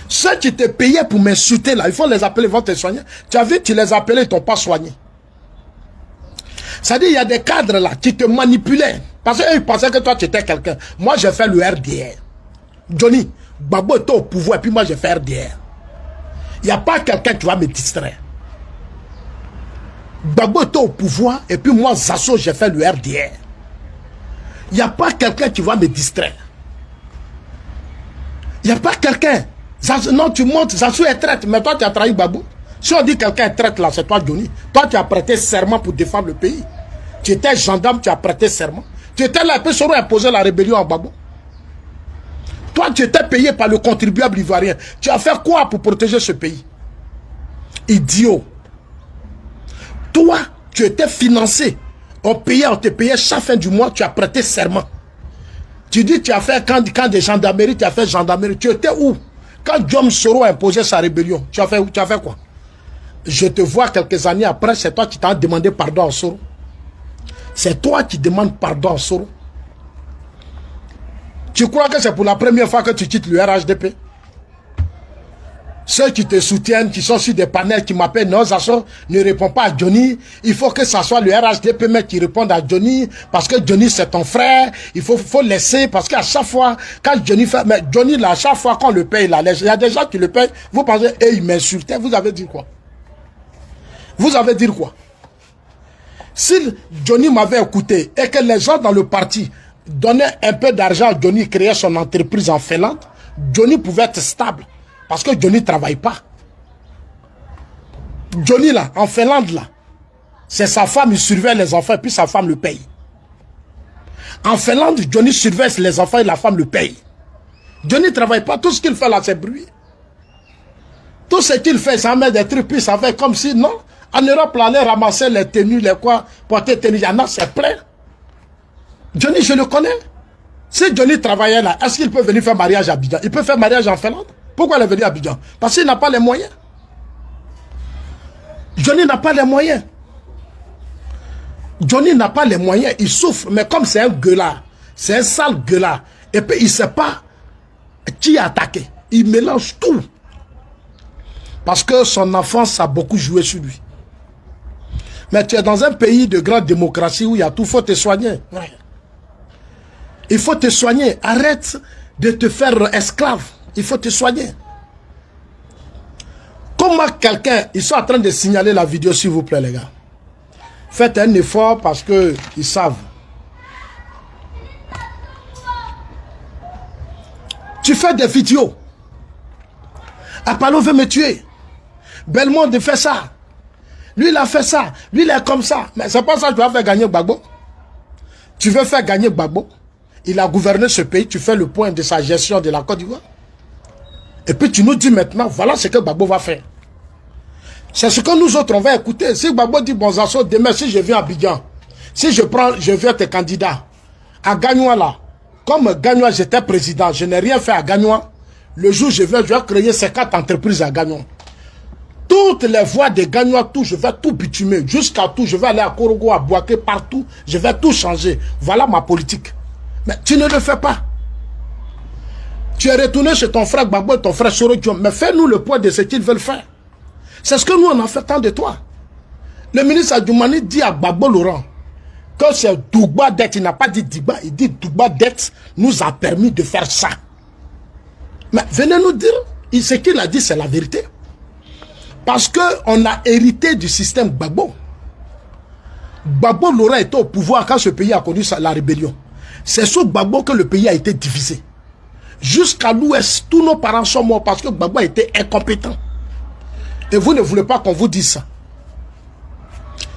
Ceux qui te payaient pour m'insulter là, il faut les appeler, ils vont te soigner. Tu as vu, tu les appelais, ils ne t'ont pas soigné. C'est-à-dire, il y a des cadres là qui te manipulaient. Parce qu'ils pensaient que toi, tu étais quelqu'un. Moi, j'ai fait le RDR. Johnny, Gbagbo était au pouvoir et puis moi, j'ai fait RDR. Il n'y a pas quelqu'un qui va me distraire. Gbagbo était au pouvoir et puis moi, Zasso, j'ai fait le RDR. Il n'y a pas quelqu'un qui va me distraire. Il n'y a pas quelqu'un. Non, tu montes, Zasso est traître, mais toi, tu as trahi Gbagbo. Si on dit quelqu'un est traître là, c'est toi, Johnny. Toi, tu as prêté serment pour défendre le pays. Tu étais gendarme, tu as prêté serment. Tu étais là, et puis Soro a imposé la rébellion à Gbagbo. Toi, tu étais payé par le contribuable ivoirien. Tu as fait quoi pour protéger ce pays? Idiot. Toi, tu étais financé. On te payait chaque fin du mois, tu as prêté serment. Tu dis, tu as fait quand des gendarmeries, tu as fait gendarmerie. Tu étais où? Quand Guillaume Soro a imposé sa rébellion, tu as fait quoi? Je te vois quelques années après, c'est toi qui t'as demandé pardon à Soro. C'est toi qui demandes pardon à Soro. Tu crois que c'est pour la première fois que tu quittes le RHDP? Ceux qui te soutiennent, qui sont sur des panels, qui m'appellent, non, Zazo ne répond pas à Johnny. Il faut que ça soit le RHDP mais qui réponde à Johnny, parce que Johnny c'est ton frère. Il faut laisser, parce qu'à chaque fois, quand Johnny fait, mais Johnny là, à chaque fois qu'on le paye, là, il y a des gens qui le payent, vous pensez, et il m'insultait, vous avez dit quoi? Vous avez dit quoi? Si Johnny m'avait écouté et que les gens dans le parti donnaient un peu d'argent à Johnny, créer son entreprise en Finlande, Johnny pouvait être stable. Parce que Johnny ne travaille pas. Johnny là, en Finlande là, c'est sa femme, il surveille les enfants et puis sa femme le paye. En Finlande, Johnny surveille les enfants et la femme le paye. Johnny ne travaille pas, tout ce qu'il fait là c'est bruit. Tout ce qu'il fait, ça met des trucs, puis ça fait comme si, non, en Europe, là, aller ramasser les tenues, les quoi, porter tenues, il y en a, c'est plein. Johnny, je le connais. Si Johnny travaillait là, est-ce qu'il peut venir faire mariage à Abidjan? Il peut faire mariage en Finlande? Pourquoi il est venu à Abidjan? Parce qu'il n'a pas les moyens. Johnny n'a pas les moyens. Johnny n'a pas les moyens, il souffre, mais comme c'est un gueulard, c'est un sale gueulard, et puis il ne sait pas qui a attaqué. Il mélange tout. Parce que son enfance a beaucoup joué sur lui. Mais tu es dans un pays de grande démocratie où il y a tout, il faut te soigner. Ouais. Il faut te soigner. Arrête de te faire esclave. Il faut te soigner. Comment quelqu'un... Ils sont en train de signaler la vidéo, s'il vous plaît, les gars. Faites un effort parce qu'ils savent. Tu fais des vidéos. Apollo veut me tuer. Belmondo fait ça. Lui, il a fait ça. Lui, il est comme ça. Mais c'est pas ça que tu vas faire gagner Gbagbo. Tu veux faire gagner Gbagbo. Il a gouverné ce pays. Tu fais le point de sa gestion de la Côte d'Ivoire. Et puis tu nous dis maintenant, voilà ce que Gbagbo va faire. C'est ce que nous autres, on va écouter. Si Gbagbo dit, bon, Zazo, demain, si je viens à Abidjan, si je viens tes candidats, à Gagnoua là, comme Gagnoua, j'étais président, je n'ai rien fait à Gagnoua. Le jour où je vais créer 50 entreprises à Gagnoua. Toutes les voies de Gagnoua, tout, je vais tout bitumer. Jusqu'à tout, je vais aller à Korogo, à Bouaké, partout. Je vais tout changer. Voilà ma politique. Mais tu ne le fais pas. Tu es retourné chez ton frère Gbagbo et ton frère Soro Diom. Mais fais-nous le poids de ce qu'ils veulent faire. C'est ce que nous, on a fait tant de toi. Le ministre Adjoumani dit à Gbagbo Laurent que c'est Dougba dette. Il n'a pas dit Digba. Il dit Dougba dette nous a permis de faire ça. Mais venez nous dire, ce qu'il a dit, c'est la vérité. Parce qu'on a hérité du système Gbagbo. Gbagbo Laurent était au pouvoir quand ce pays a connu la rébellion. C'est sous Gbagbo que le pays a été divisé. Jusqu'à l'ouest, tous nos parents sont morts parce que Gbagbo a été incompétent. Et vous ne voulez pas qu'on vous dise ça.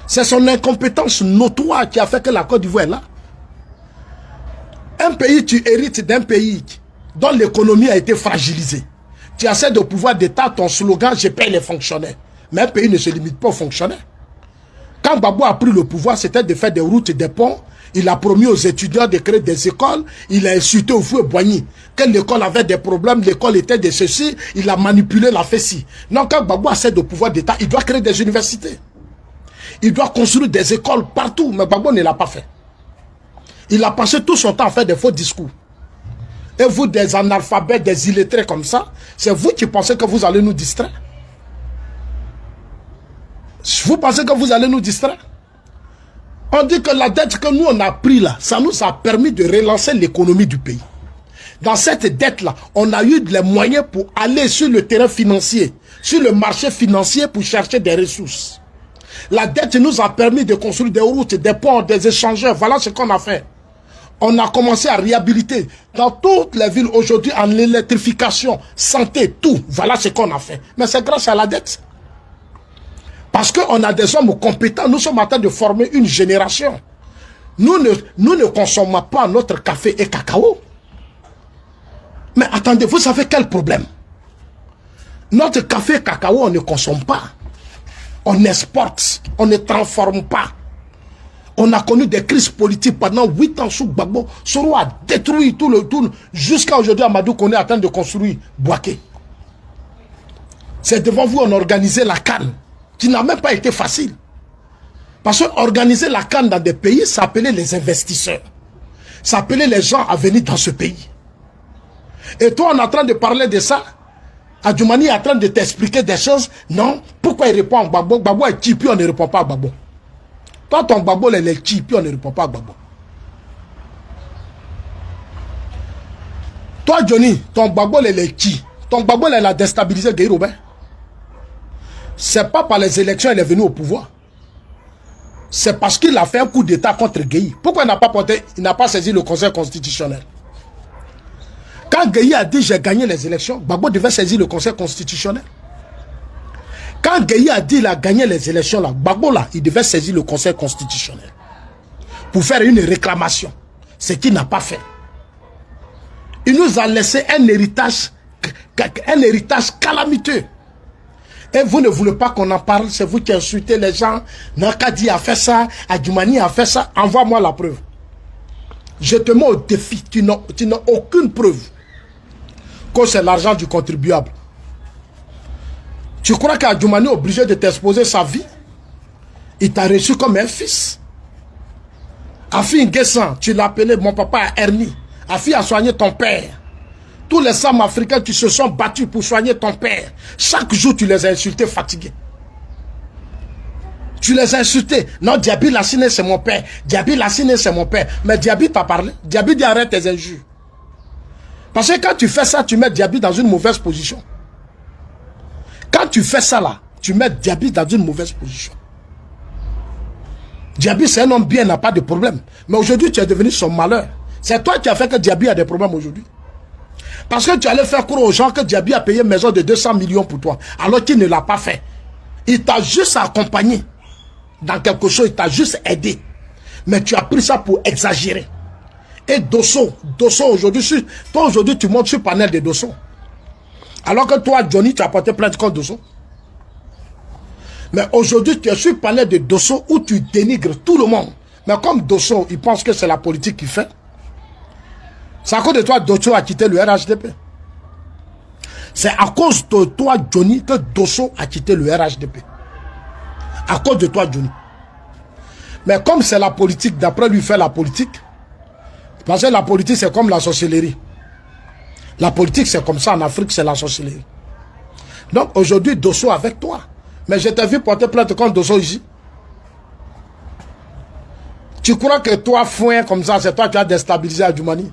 C'est son incompétence notoire qui a fait que la Côte d'Ivoire est là. Un pays, tu hérites d'un pays dont l'économie a été fragilisée. Tu as de pouvoir d'État, ton slogan, je paye les fonctionnaires. Mais un pays ne se limite pas aux fonctionnaires. Quand Gbagbo a pris le pouvoir, c'était de faire des routes et des ponts. Il a promis aux étudiants de créer des écoles. Il a insulté au fou et Boigny. Que l'école avait des problèmes, l'école était de ceci. Il a manipulé la fessie. Non, quand Gbagbo a de pouvoir d'État, il doit créer des universités. Il doit construire des écoles partout. Mais Gbagbo ne l'a pas fait. Il a passé tout son temps à faire des faux discours. Et vous, des analphabètes, des illettrés comme ça, c'est vous qui pensez que vous allez nous distraire. Vous pensez que vous allez nous distraire? On dit que la dette que nous on a pris là, ça nous a permis de relancer l'économie du pays. Dans cette dette-là, on a eu les moyens pour aller sur le terrain financier, sur le marché financier pour chercher des ressources. La dette nous a permis de construire des routes, des ponts, des échangeurs. Voilà ce qu'on a fait. On a commencé à réhabiliter dans toutes les villes aujourd'hui en électrification, santé, tout. Voilà ce qu'on a fait. Mais c'est grâce à la dette. Parce qu'on a des hommes compétents. Nous sommes en train de former une génération. Nous ne consommons pas notre café et cacao. Mais attendez, vous savez quel problème? Notre café cacao, on ne consomme pas. On exporte, on ne transforme pas. On a connu des crises politiques pendant 8 ans sous Gbagbo. Soro a détruit tout le tour. Jusqu'à aujourd'hui, Amadou Koné est en train de construire Bouaké. C'est devant vous, on a organisé la CAN, qui n'a même pas été facile. Parce que organiser la CAN dans des pays, ça appelait les investisseurs. Ça appelait les gens à venir dans ce pays. Et toi, on est en train de parler de ça. Adjoumani est en train de t'expliquer des choses. Non, pourquoi il répond à Gbagbo? Gbagbo est qui, puis on ne répond pas à Gbagbo. Toi, ton Gbagbo, il est qui, puis on ne répond pas à Gbagbo. Toi, Johnny, ton Gbagbo, il est qui? Ton Gbagbo, il a déstabilisé Gueye Robert. C'est pas par les élections qu'il est venu au pouvoir. C'est parce qu'il a fait un coup d'état contre Gueye. Pourquoi il n'a pas saisi le Conseil constitutionnel? Quand Gueye a dit j'ai gagné les élections, Gbagbo devait saisir le Conseil constitutionnel. Quand Gueye a dit il a gagné les élections, là, Gbagbo là, il devait saisir le Conseil constitutionnel pour faire une réclamation. Ce qu'il n'a pas fait. Il nous a laissé un héritage calamiteux. Et vous ne voulez pas qu'on en parle, c'est vous qui insultez les gens. Nakadi a fait ça, Adjoumani a fait ça. Envoie-moi la preuve. Je te mets au défi. Tu n'as aucune preuve que c'est l'argent du contribuable. Tu crois qu'Adjoumani est obligé de t'exposer sa vie? Il t'a reçu comme un fils. Afi Nguessan, tu l'as appelé, mon papa a hernie. Afi a soigné ton père. Tous les Sam africains qui se sont battus pour soigner ton père, chaque jour tu les as insultés, fatigués. Tu les as insultés. Non, Diaby Lassine c'est mon père. Diaby Lassine c'est mon père. Mais Diaby t'a parlé. Diaby dit arrête tes injures. Parce que quand tu fais ça, tu mets Diaby dans une mauvaise position. Quand tu fais ça là, tu mets Diaby dans une mauvaise position. Diaby c'est un homme bien, n'a pas de problème. Mais aujourd'hui tu es devenu son malheur. C'est toi qui as fait que Diaby a des problèmes aujourd'hui. Parce que tu allais faire croire aux gens que Diaby a payé une maison de 200 millions pour toi. Alors qu'il ne l'a pas fait. Il t'a juste accompagné dans quelque chose. Il t'a juste aidé. Mais tu as pris ça pour exagérer. Et Dosso aujourd'hui, toi aujourd'hui tu montes sur le panel de Dosso. Alors que toi Johnny tu as porté plainte contre Dosso. Mais aujourd'hui tu es sur le panel de Dosso où tu dénigres tout le monde. Mais comme Dosso il pense que c'est la politique qu'il fait. C'est à cause de toi Dosso a quitté le RHDP. C'est à cause de toi Johnny que Dosso a quitté le RHDP. À cause de toi Johnny. Mais comme c'est la politique, d'après lui faire la politique, parce que la politique c'est comme la sorcellerie. La politique c'est comme ça en Afrique, c'est la sorcellerie. Donc aujourd'hui Dosso avec toi. Mais je t'ai vu porter plainte contre Dosso ici. Tu crois que toi foin comme ça, c'est toi qui as déstabilisé Adjoumani?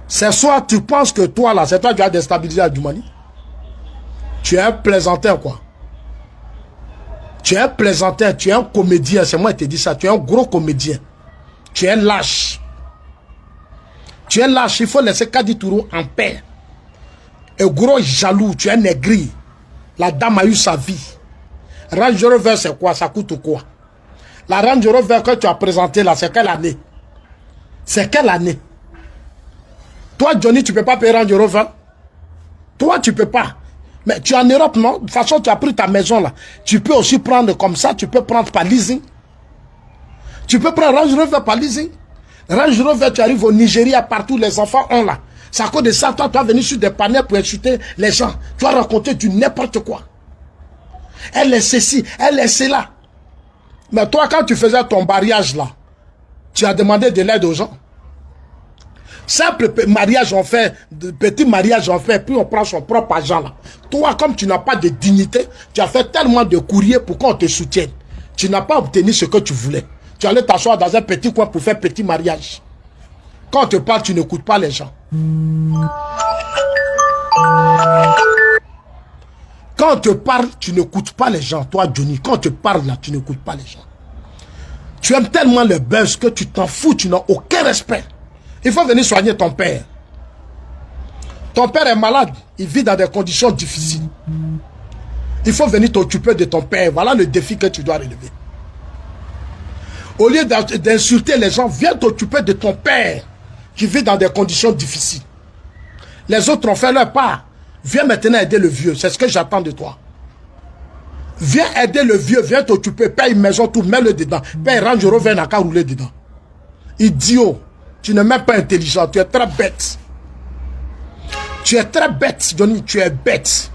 C'est soit tu penses que toi là, c'est toi qui as déstabilisé Adjoumani. Tu es un plaisantin quoi. Tu es un plaisantin, tu es un comédien, c'est moi qui te dis ça, tu es un gros comédien. Tu es un lâche. Tu es un lâche, il faut laisser Kadi Tourou en paix. Un gros jaloux, tu es un aigri. La dame a eu sa vie. Range Rover c'est quoi? Ça coûte quoi? La Range Rover que tu as présentée là, c'est quelle année? C'est quelle année? Toi, Johnny, tu ne peux pas payer Range Rover. Toi, tu ne peux pas. Mais tu es en Europe, non? De toute façon, tu as pris ta maison là. Tu peux aussi prendre comme ça. Tu peux prendre par leasing. Tu peux prendre Range Rover par leasing. Range Rover, tu arrives au Nigeria, partout, les enfants ont là. C'est à cause de ça, toi, tu vas venir sur des panels pour insulter les gens. Tu vas raconter du n'importe quoi. Elle est ceci, elle est cela. Mais toi, quand tu faisais ton mariage là, tu as demandé de l'aide aux gens. Simple mariage on fait, petit mariage on fait, puis on prend son propre argent là. Toi, comme tu n'as pas de dignité, tu as fait tellement de courriers pour qu'on te soutienne. Tu n'as pas obtenu ce que tu voulais. Tu allais t'asseoir dans un petit coin pour faire petit mariage. Quand on te parle, tu n'écoutes pas les gens. Quand on te parle, tu n'écoutes pas les gens. Toi, Johnny, quand on te parle là, tu n'écoutes pas les gens. Tu aimes tellement le buzz que tu t'en fous, tu n'as aucun respect. Il faut venir soigner ton père. Ton père est malade, il vit dans des conditions difficiles. Il faut venir t'occuper de ton père. Voilà le défi que tu dois relever. Au lieu d'insulter les gens, viens t'occuper de ton père qui vit dans des conditions difficiles. Les autres ont fait leur part. Viens maintenant aider le vieux. C'est ce que j'attends de toi. Viens aider le vieux. Viens t'occuper. Paye une maison, tout. Mets-le dedans. Paye Range Rover, n'a qu'à rouler dedans. Idiot. Tu n'es même pas intelligent. Tu es très bête. Tu es très bête, Johnny. Tu es bête.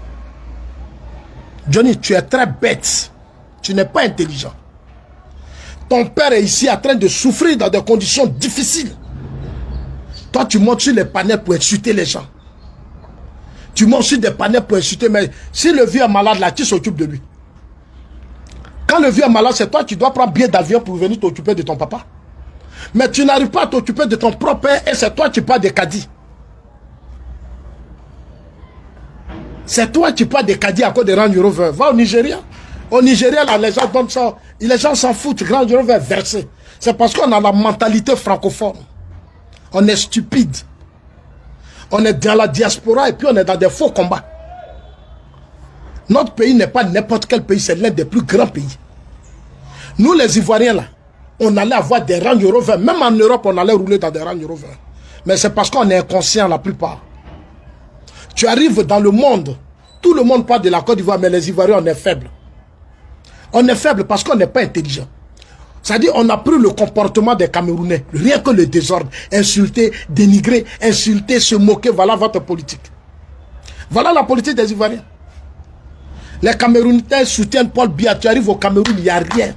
Johnny, tu es très bête. Tu n'es pas intelligent. Ton père est ici en train de souffrir dans des conditions difficiles. Toi, tu montes sur les panels pour insulter les gens. Tu montes sur des panels pour insulter. Mais si le vieux est malade là, qui s'occupe de lui? Quand le vieux est malade, c'est toi qui dois prendre billet d'avion pour venir t'occuper de ton papa. Mais tu n'arrives pas à t'occuper de ton propre père et c'est toi qui parles des caddies. C'est toi qui parles des caddies à cause de Range Rover. Va au Nigeria. Au Nigeria, là, les gens donnent ça. Les gens s'en foutent. Range Rover versé. C'est parce qu'on a la mentalité francophone. On est stupide. On est dans la diaspora et puis on est dans des faux combats. Notre pays n'est pas n'importe quel pays. C'est l'un des plus grands pays. Nous, les Ivoiriens, là, on allait avoir des Range Rover. Même en Europe, on allait rouler dans des Range Rover. Mais c'est parce qu'on est inconscient la plupart. Tu arrives dans le monde, tout le monde parle de la Côte d'Ivoire, mais les Ivoiriens, on est faibles. On est faible parce qu'on n'est pas intelligent. C'est-à-dire, on a pris le comportement des Camerounais, rien que le désordre, insulter, dénigrer, insulter, se moquer, voilà votre politique. Voilà la politique des Ivoiriens. Les Camerounais soutiennent Paul Biya, tu arrives au Cameroun, il n'y a rien.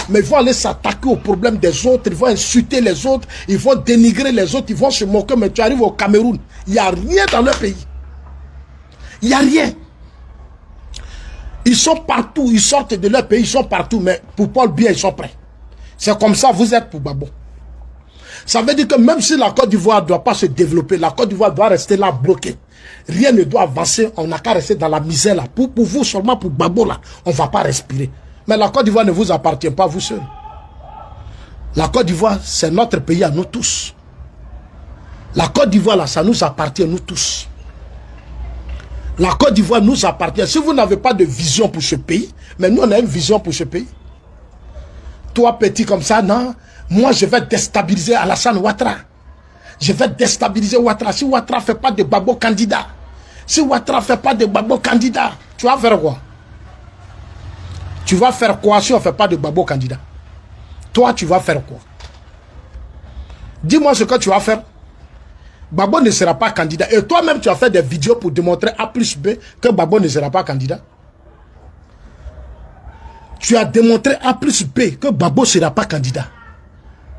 Mais ils vont aller s'attaquer aux problèmes des autres, ils vont insulter les autres, ils vont dénigrer les autres, ils vont se moquer, mais tu arrives au Cameroun, il n'y a rien dans leur pays. Il n'y a rien. Ils sont partout, ils sortent de leur pays, ils sont partout, mais pour Paul Biya, ils sont prêts. C'est comme ça, vous êtes pour Gbagbo. Ça veut dire que même si la Côte d'Ivoire ne doit pas se développer, la Côte d'Ivoire doit rester là bloquée. Rien ne doit avancer, on n'a qu'à rester dans la misère là. Pour vous, seulement pour Gbagbo là, on ne va pas respirer. Mais la Côte d'Ivoire ne vous appartient pas, vous seuls. La Côte d'Ivoire, c'est notre pays à nous tous. La Côte d'Ivoire là, ça nous appartient, nous tous. La Côte d'Ivoire nous appartient. Si vous n'avez pas de vision pour ce pays, mais nous on a une vision pour ce pays. Toi petit comme ça, non. Moi je vais déstabiliser Alassane Ouattara. Je vais déstabiliser Ouattara. Si Ouattara ne fait pas de Gbagbo candidat, si Ouattara ne fait pas de Gbagbo candidat, tu vas faire quoi? Tu vas faire quoi si on ne fait pas de Gbagbo candidat? Toi tu vas faire quoi? Dis-moi ce que tu vas faire. Gbagbo ne sera pas candidat. Et toi-même, tu as fait des vidéos pour démontrer A plus B que Gbagbo ne sera pas candidat. Tu as démontré A plus B que Gbagbo ne sera pas candidat.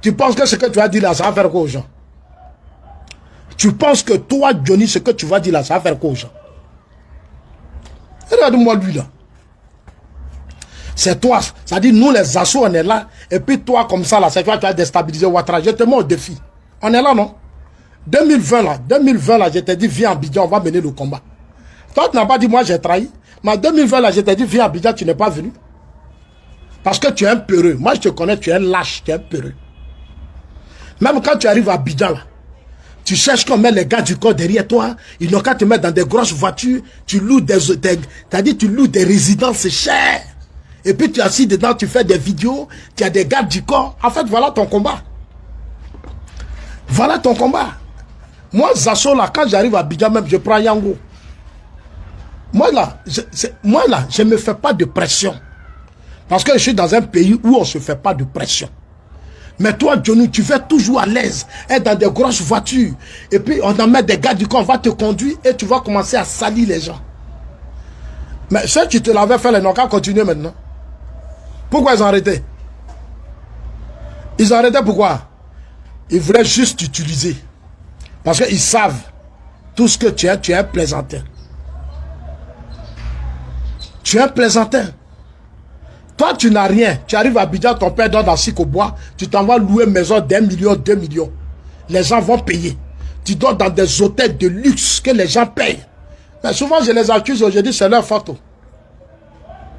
Tu penses que ce que tu as dit là, ça va faire quoi aux gens? Tu penses que toi, Johnny, ce que tu vas dire là, ça va faire quoi aux gens? Regarde-moi lui là. C'est toi. Ça dit, nous les assos, on est là. Et puis toi, comme ça là, c'est toi qui as déstabilisé Ouattara. Je te mets au défi. On est là, non? 2020 là, je t'ai dit, viens à Abidjan, on va mener le combat. Toi, tu n'as pas dit, moi j'ai trahi. Mais en 2020 là, je t'ai dit, viens à Abidjan, tu n'es pas venu. Parce que tu es un peureux. Moi, je te connais, tu es un lâche, tu es un peureux. Même quand tu arrives à Abidjan là, tu cherches qu'on met les gars du corps derrière toi, ils n'ont qu'à te mettre dans des grosses voitures, tu loues tu loues des résidences chères. Et puis tu es assis dedans, tu fais des vidéos, tu as des gars du corps. En fait, voilà ton combat. Voilà ton combat. Moi, Zasso, là, quand j'arrive à Abidjan même, je prends Yango. Moi, là, je ne me fais pas de pression. Parce que je suis dans un pays où on ne se fait pas de pression. Mais toi, Johnny, tu fais toujours à l'aise, être dans des grosses voitures. Et puis, on en met des gars du camp, on va te conduire et tu vas commencer à salir les gens. Mais ceux qui te l'avaient fait, ils n'ont qu'à continuer maintenant. Pourquoi ils ont arrêté? Ils ont arrêté pourquoi? Ils voulaient juste t'utiliser. Parce qu'ils savent tout ce que tu es un plaisantin. Tu es un plaisantin. Toi, tu n'as rien. Tu arrives à Abidjan, ton père donne dans Sikobois, tu t'envoies louer une maison d'1 million, 2 millions. Les gens vont payer. Tu dors dans des hôtels de luxe que les gens payent. Mais souvent, je les accuse aujourd'hui, c'est leur faute.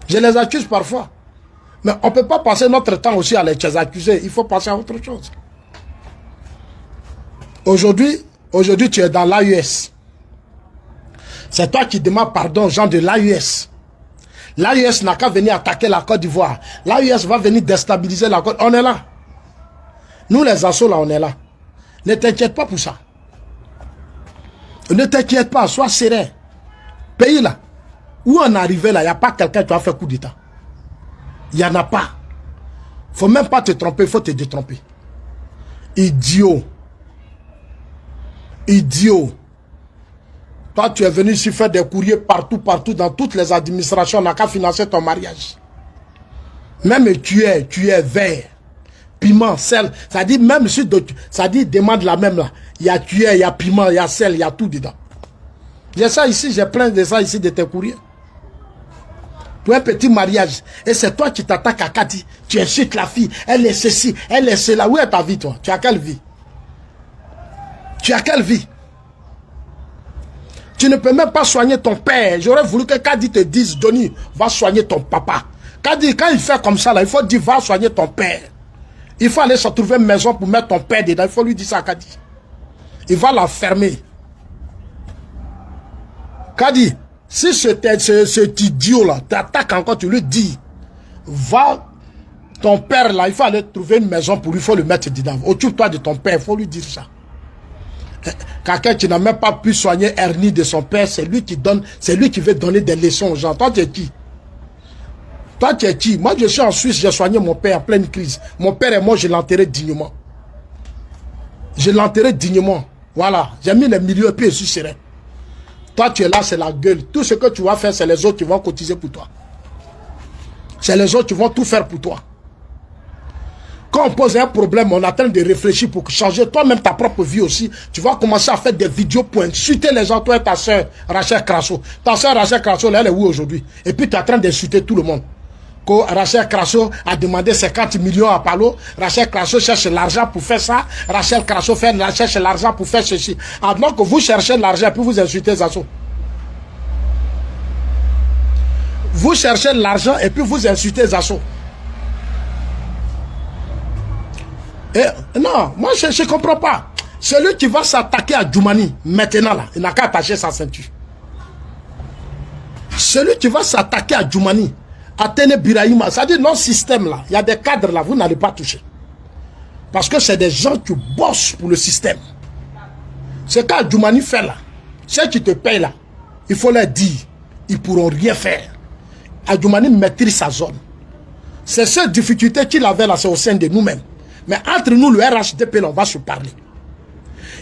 Je les accuse parfois. Mais on ne peut pas passer notre temps aussi à les accuser. Il faut passer à autre chose. Aujourd'hui, tu es dans l'AUS. C'est toi qui demandes pardon aux gens de l'AUS. L'AUS n'a qu'à venir attaquer la Côte d'Ivoire. L'AUS va venir déstabiliser la Côte. On est là. Nous les assos là, on est là. Ne t'inquiète pas pour ça. Ne t'inquiète pas, sois serein. Pays là, où on est arrivé là, il n'y a pas quelqu'un qui a fait coup d'état. Il n'y en a pas. Il ne faut même pas te tromper, il faut te détromper. Idiot. Idiot. Toi, tu es venu ici faire des courriers partout, dans toutes les administrations, on n'a qu'à financer ton mariage. Même tu es vert. Piment, sel. Ça dit, même si ça dit, demande la même là. Il y a tué, il y a piment, il y a sel, il y a tout dedans. J'ai ça ici, j'ai plein de ça ici de tes courriers. Pour un petit mariage. Et c'est toi qui t'attaques à Kadi. Tu insultes la fille. Elle est ceci, elle est cela. Où est ta vie, toi? Tu as quelle vie? Tu as quelle vie? Tu ne peux même pas soigner ton père. J'aurais voulu que Kadi te dise, Johnny, va soigner ton papa. Kadi, quand il fait comme ça, là, il faut dire, va soigner ton père. Il faut aller se trouver une maison pour mettre ton père dedans. Il faut lui dire ça à Kadi. Il va la fermer. Kadi, si cet idiot-là t'attaque encore, tu lui dis, va, ton père là, il faut aller trouver une maison pour lui, il faut le mettre dedans. Occupe-toi de ton père, il faut lui dire ça. Quelqu'un qui n'a même pas pu soigner hernie de son père, c'est lui qui donne, c'est lui qui veut donner des leçons aux gens. Toi, tu es qui? Toi, tu es qui? Moi, je suis en Suisse, j'ai soigné mon père en pleine crise. Mon père et moi, je l'ai enterré dignement. Je l'ai enterré dignement. Voilà, j'ai mis les milieux et puis je suis serein. Toi, tu es là, c'est la gueule. Tout ce que tu vas faire, c'est les autres qui vont cotiser pour toi. C'est les autres qui vont tout faire pour toi. Quand on pose un problème, on est en train de réfléchir pour changer toi-même ta propre vie aussi. Tu vas commencer à faire des vidéos pour insulter les gens. Toi et ta soeur Rachel Crasso. Ta soeur Rachel Crasso, elle est où aujourd'hui? Et puis tu es en train d'insulter tout le monde. Quand Rachel Crasso a demandé 50 millions à Palo, Rachel Crasso cherche l'argent pour faire ça. Rachel Crasso cherche l'argent pour faire ceci. Alors que vous cherchez l'argent et puis vous insultez Zasso. Vous cherchez l'argent et puis vous insultez Zasso. Et, non, moi je ne comprends pas. Celui qui va s'attaquer à Djoumani, maintenant là, il n'a qu'à attacher sa ceinture. Celui qui va s'attaquer à Djoumani, à Tene Birahima, ça dit non système là, il y a des cadres là, vous n'allez pas toucher. Parce que c'est des gens qui bossent pour le système. Ce qu'à Djoumani fait là, ceux qui te payent là, il faut leur dire, ils ne pourront rien faire. Djoumani maîtrise sa zone. C'est cette difficulté qu'il avait là, c'est au sein de nous-mêmes. Mais entre nous, le RHDP, là, on va se parler.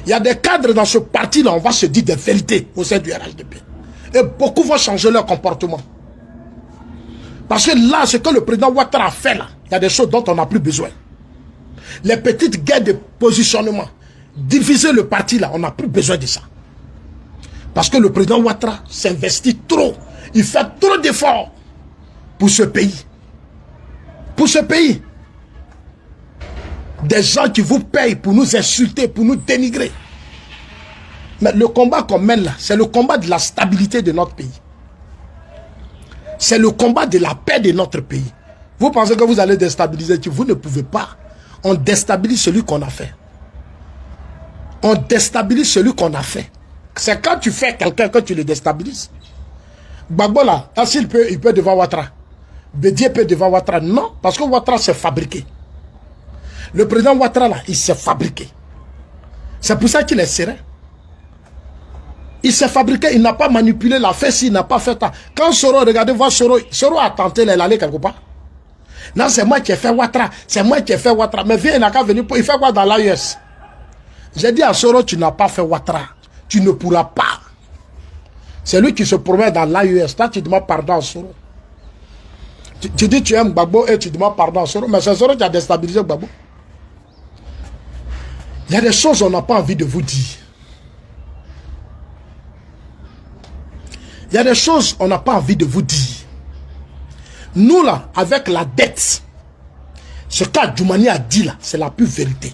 Il y a des cadres dans ce parti-là, on va se dire des vérités au sein du RHDP. Et beaucoup vont changer leur comportement. Parce que là, ce que le président Ouattara a fait là, il y a des choses dont on n'a plus besoin. Les petites guerres de positionnement, diviser le parti là, on n'a plus besoin de ça. Parce que le président Ouattara s'investit trop. Il fait trop d'efforts pour ce pays. Pour ce pays. Des gens qui vous payent pour nous insulter, pour nous dénigrer. Mais le combat qu'on mène là, c'est le combat de la stabilité de notre pays. C'est le combat de la paix de notre pays. Vous pensez que vous allez déstabiliser? Vous ne pouvez pas. On déstabilise celui qu'on a fait. On déstabilise celui qu'on a fait. C'est quand tu fais quelqu'un que tu le déstabilises. Gbagbo là, il peut devant Ouattara. Bédié peut devant Ouattara. Non, parce que Ouattara s'est fabriqué. Le président Ouattara là, il s'est fabriqué. C'est pour ça qu'il est serein. Il s'est fabriqué, il n'a pas manipulé la fesse, il n'a pas fait ça. Quand Soro, regardez, voir Soro a tenté d'aller quelque part. Non, c'est moi qui ai fait Ouattara. C'est moi qui ai fait Ouattara. Mais viens, il n'a qu'à venir. Il fait quoi dans l'AES? J'ai dit à Soro, tu n'as pas fait Ouattara. Tu ne pourras pas. C'est lui qui se promène dans l'AES. Toi, tu demandes pardon à Soro. Tu dis tu aimes Gbagbo et tu demandes pardon à Soro. Mais c'est Soro qui a déstabilisé Gbagbo. Il y a des choses qu'on n'a pas envie de vous dire. Il y a des choses qu'on n'a pas envie de vous dire. Nous là, avec la dette, ce qu'Adjoumani a dit là, c'est la pure vérité.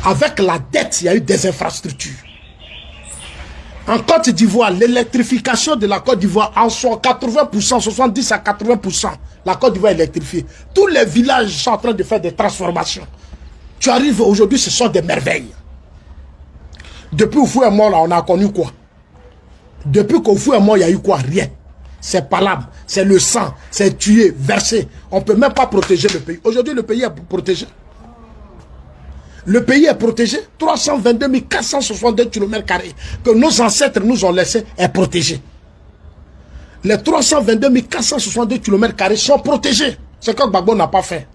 Avec la dette, il y a eu des infrastructures. En Côte d'Ivoire, l'électrification de la Côte d'Ivoire, en soit 80%, 70 à 80%, la Côte d'Ivoire est électrifiée. Tous les villages sont en train de faire des transformations. Tu arrives aujourd'hui, ce sont des merveilles. Depuis Oufou est mort, là, on a connu quoi? Depuis qu'Oufou est mort, il y a eu quoi? Rien. C'est palabre, c'est le sang, c'est tué, versé. On ne peut même pas protéger le pays. Aujourd'hui, le pays est protégé. Le pays est protégé. 322 462 km² que nos ancêtres nous ont laissé est protégé. Les 322 462 km² sont protégés. C'est que Gbagbo n'a pas fait.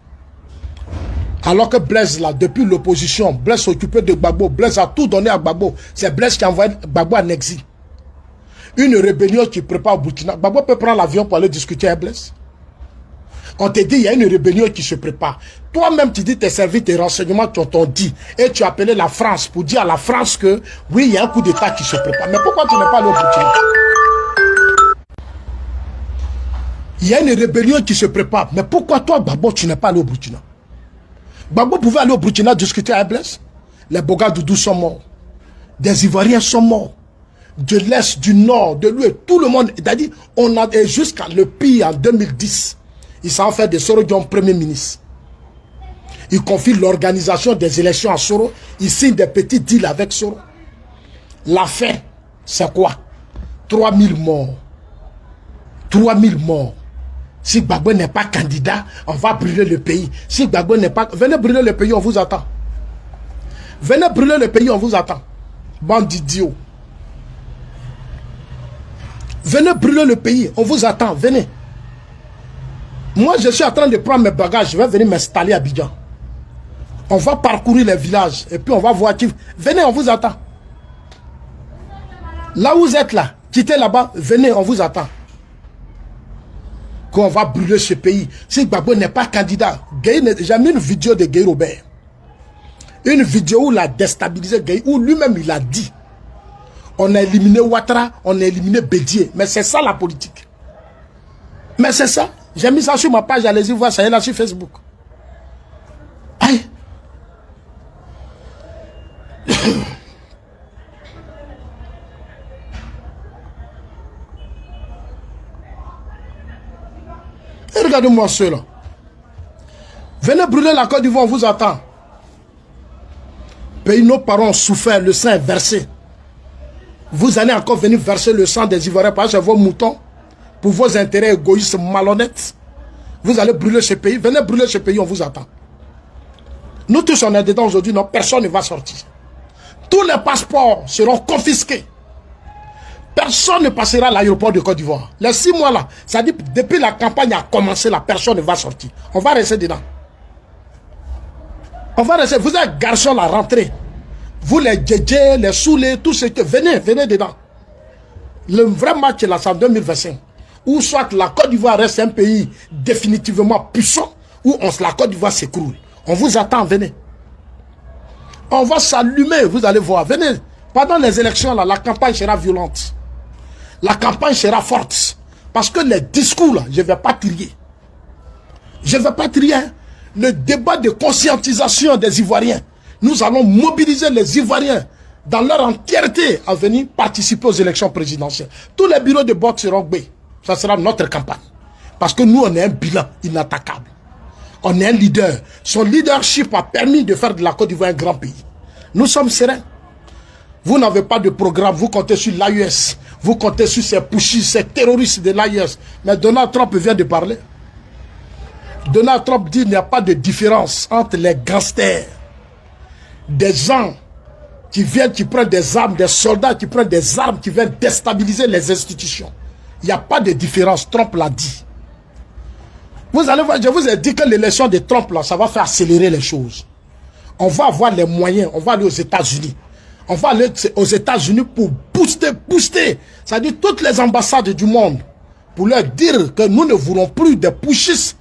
Alors que Blaise, là, depuis l'opposition, Blaise s'occupait de Gbagbo, Blaise a tout donné à Gbagbo. C'est Blaise qui a envoyé Gbagbo en exil. Une rébellion qui prépare au Burkina. Gbagbo peut prendre l'avion pour aller discuter avec Blaise. On te dit, il y a une rébellion qui se prépare. Toi-même, tu dis, tes services, tes renseignements qui t'ont dit. Et tu as appelé la France pour dire à la France que, oui, il y a un coup d'État qui se prépare. Mais pourquoi tu n'es pas allé au Burkina? Il y a une rébellion qui se prépare. Mais pourquoi toi, Gbagbo, tu n'es pas allé au Burkina? Gbagbo pouvait aller au Burkina discuter avec Blaise. Les Bogadoudou sont morts. Des Ivoiriens sont morts. De l'Est, du Nord, de l'Ouest, tout le monde. C'est-à-dire, on a jusqu'à le pire en 2010. Ils s'en fait de Soro Diom Premier ministre. Il confie l'organisation des élections à Soro. Il signe des petits deals avec Soro. La fin, c'est quoi? 3000 morts. 3000 morts. Si Gbagbo n'est pas candidat, on va brûler le pays. Si Gbagbo n'est pas... Venez brûler le pays, on vous attend. Venez brûler le pays, on vous attend. Bande d'idiots. Venez brûler le pays, on vous attend, venez. Moi, je suis en train de prendre mes bagages, je vais venir m'installer à Abidjan. On va parcourir les villages et puis on va voir qui... Venez, on vous attend. Là où vous êtes là, quittez là-bas, venez, on vous attend. Qu'on va brûler ce pays. Si Gbagbo n'est pas candidat, j'ai mis une vidéo de Guy Robert. Une vidéo où il a déstabilisé Guy, où lui-même il a dit. On a éliminé Ouattara, on a éliminé Bédié. Mais c'est ça la politique. Mais c'est ça. J'ai mis ça sur ma page, allez-y voir, ça est là sur Facebook. Aïe. Et regardez-moi ceux-là. Venez brûler la Côte d'Ivoire, on vous attend. Pays, nos parents ont souffert, le sang est versé. Vous allez encore venir verser le sang des Ivoiriens parce que vos moutons, pour vos intérêts égoïstes malhonnêtes. Vous allez brûler ce pays. Venez brûler ce pays, on vous attend. Nous tous, on est dedans aujourd'hui, non, personne ne va sortir. Tous les passeports seront confisqués. Personne ne passera à l'aéroport de Côte d'Ivoire. Les 6 mois là, ça dit depuis la campagne a commencé, là, personne ne va sortir. On va rester dedans. On va rester. Vous êtes garçons là, rentrez. Vous les djedjés, les soulés, tout ce que... Venez, venez dedans. Le vrai match là, c'est en 2025. Ou soit la Côte d'Ivoire reste un pays définitivement puissant, ou la Côte d'Ivoire s'écroule. On vous attend, venez. On va s'allumer, vous allez voir. Venez. Pendant les élections, là, la campagne sera violente. La campagne sera forte. Parce que les discours, là, je ne vais pas trier. Je ne vais pas trier. Hein. Le débat de conscientisation des Ivoiriens. Nous allons mobiliser les Ivoiriens dans leur entièreté à venir participer aux élections présidentielles. Tous les bureaux de vote seront gbés. Ça sera notre campagne. Parce que nous, on est un bilan inattaquable. On est un leader. Son leadership a permis de faire de la Côte d'Ivoire un grand pays. Nous sommes sereins. Vous n'avez pas de programme. Vous comptez sur l'AES. Vous comptez sur ces pushies, ces terroristes de l'AES. Mais Donald Trump vient de parler. Donald Trump dit qu'il n'y a pas de différence entre les gangsters, des gens qui viennent, qui prennent des armes, des soldats qui prennent des armes, qui viennent déstabiliser les institutions. Il n'y a pas de différence. Trump l'a dit. Vous allez voir, je vous ai dit que l'élection de Trump, là, ça va faire accélérer les choses. On va avoir les moyens. On va aller aux États-Unis. On va aller aux États-Unis pour booster. C'est-à-dire toutes les ambassades du monde. Pour leur dire que nous ne voulons plus des pushistes.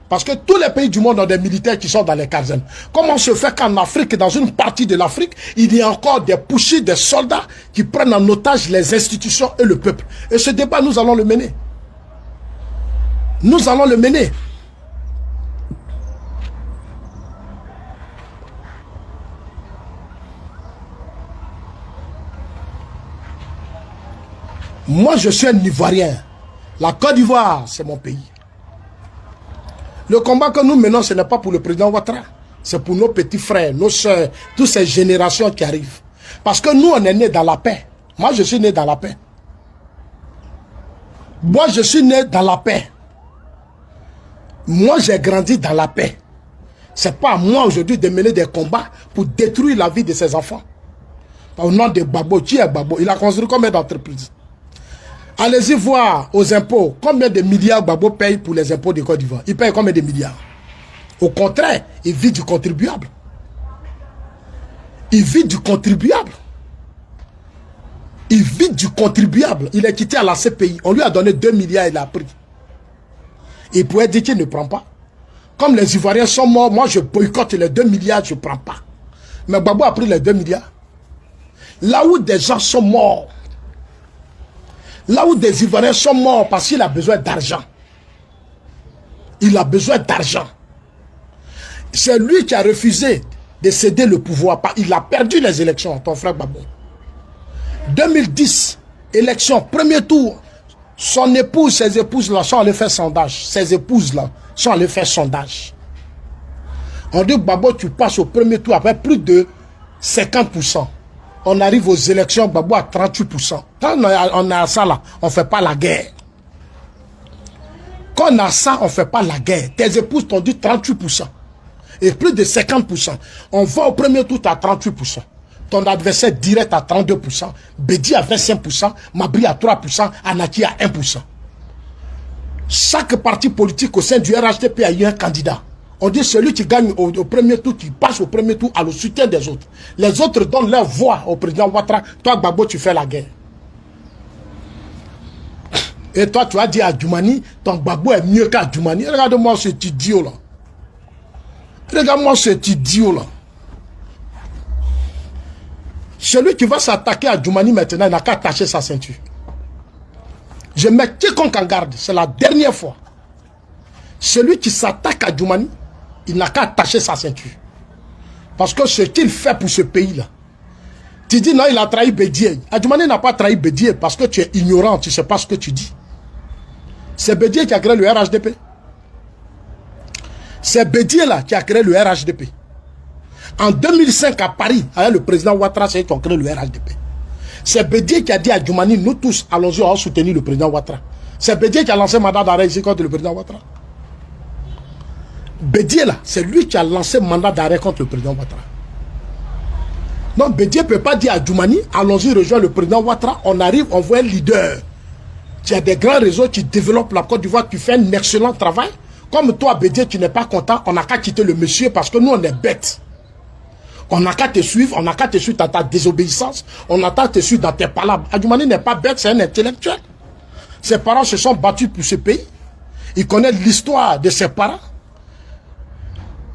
Parce que tous les pays du monde ont des militaires qui sont dans les casernes. Comment se fait qu'en Afrique, dans une partie de l'Afrique, il y a encore des pushistes, des soldats qui prennent en otage les institutions et le peuple. Et ce débat, nous allons le mener. Nous allons le mener. Moi, je suis un Ivoirien. La Côte d'Ivoire, c'est mon pays. Le combat que nous menons, ce n'est pas pour le président Ouattara. C'est pour nos petits frères, nos soeurs, toutes ces générations qui arrivent. Parce que nous, on est nés dans la paix. Moi, je suis né dans la paix. Moi, je suis né dans la paix. Moi, j'ai grandi dans la paix. C'est pas à moi aujourd'hui de mener des combats pour détruire la vie de ses enfants. Au nom de Gbagbo, qui est Gbagbo? Il a construit combien d'entreprises? Allez-y voir aux impôts combien de milliards Gbagbo paye pour les impôts de Côte d'Ivoire. Il paye combien de milliards? Au contraire, il vit du contribuable. Il vit du contribuable. Il vit du contribuable. Il est quitté à la CPI. On lui a donné 2 milliards, il a pris. Il pourrait dire qu'il ne prend pas. Comme les Ivoiriens sont morts, moi je boycotte les 2 milliards, je ne prends pas. Mais Gbagbo a pris les 2 milliards. Là où des gens sont morts, là où des Ivoiriens sont morts parce qu'il a besoin d'argent. Il a besoin d'argent. C'est lui qui a refusé de céder le pouvoir. Il a perdu les élections, ton frère Gbagbo. 2010, élection, premier tour. Son épouse, ses épouses là, sont allées faire sondage. Ses épouses là, sont allées faire sondage. On dit Gbagbo, tu passes au premier tour avec plus de 50%. On arrive aux élections, Gbagbo à 38%. Quand on a ça là, on ne fait pas la guerre. Quand on a ça, on ne fait pas la guerre. Tes épouses t'ont dit 38%. Et plus de 50%. On va au premier tour à 38%. Ton adversaire direct à 32%. Bédi à 25%. Mabri à 3%. Anaki à 1%. Chaque parti politique au sein du RHDP a eu un candidat. On dit celui qui gagne au premier tour, qui passe au premier tour, a le soutien des autres. Les autres donnent leur voix au président Ouattara. Toi, Gbagbo, tu fais la guerre. Et toi, tu as dit à Djoumani, ton Gbagbo est mieux qu'à Djoumani. Regarde-moi cet idiot là. Regarde-moi cet idiot là. Celui qui va s'attaquer à Djoumani maintenant, il n'a qu'à attacher sa ceinture. Je mets quiconque en garde. C'est la dernière fois. Celui qui s'attaque à Djoumani, il n'a qu'à attacher sa ceinture. Parce que ce qu'il fait pour ce pays-là, tu dis non, il a trahi Bédié. Djoumani n'a pas trahi Bédié parce que tu es ignorant, tu ne sais pas ce que tu dis. C'est Bédié qui a créé le RHDP. C'est Bédié là qui a créé le RHDP. En 2005 à Paris, avec le président Ouattara, c'est eux qui ont créé le RHDP. C'est Bédié qui a dit à Djoumani, nous tous, allons-y, on va soutenir le président Ouattara. C'est Bédié qui a lancé mandat d'arrêt ici contre le président Ouattara. Bédié là, c'est lui qui a lancé mandat d'arrêt contre le président Ouattara. Donc Bédié ne peut pas dire à Djoumani, allons-y rejoindre le président Ouattara, on arrive, on voit un leader. Tu as des grands réseaux qui développent la Côte d'Ivoire, qui fait un excellent travail. Comme toi, Bédié, tu n'es pas content, on n'a qu'à quitter le monsieur parce que nous, on est bêtes. On n'a qu'à te suivre, on n'a qu'à te suivre dans ta désobéissance, on n'a qu'à te suivre dans tes palabres. Djoumani n'est pas bête, c'est un intellectuel. Ses parents se sont battus pour ce pays. Il connaît l'histoire de ses parents.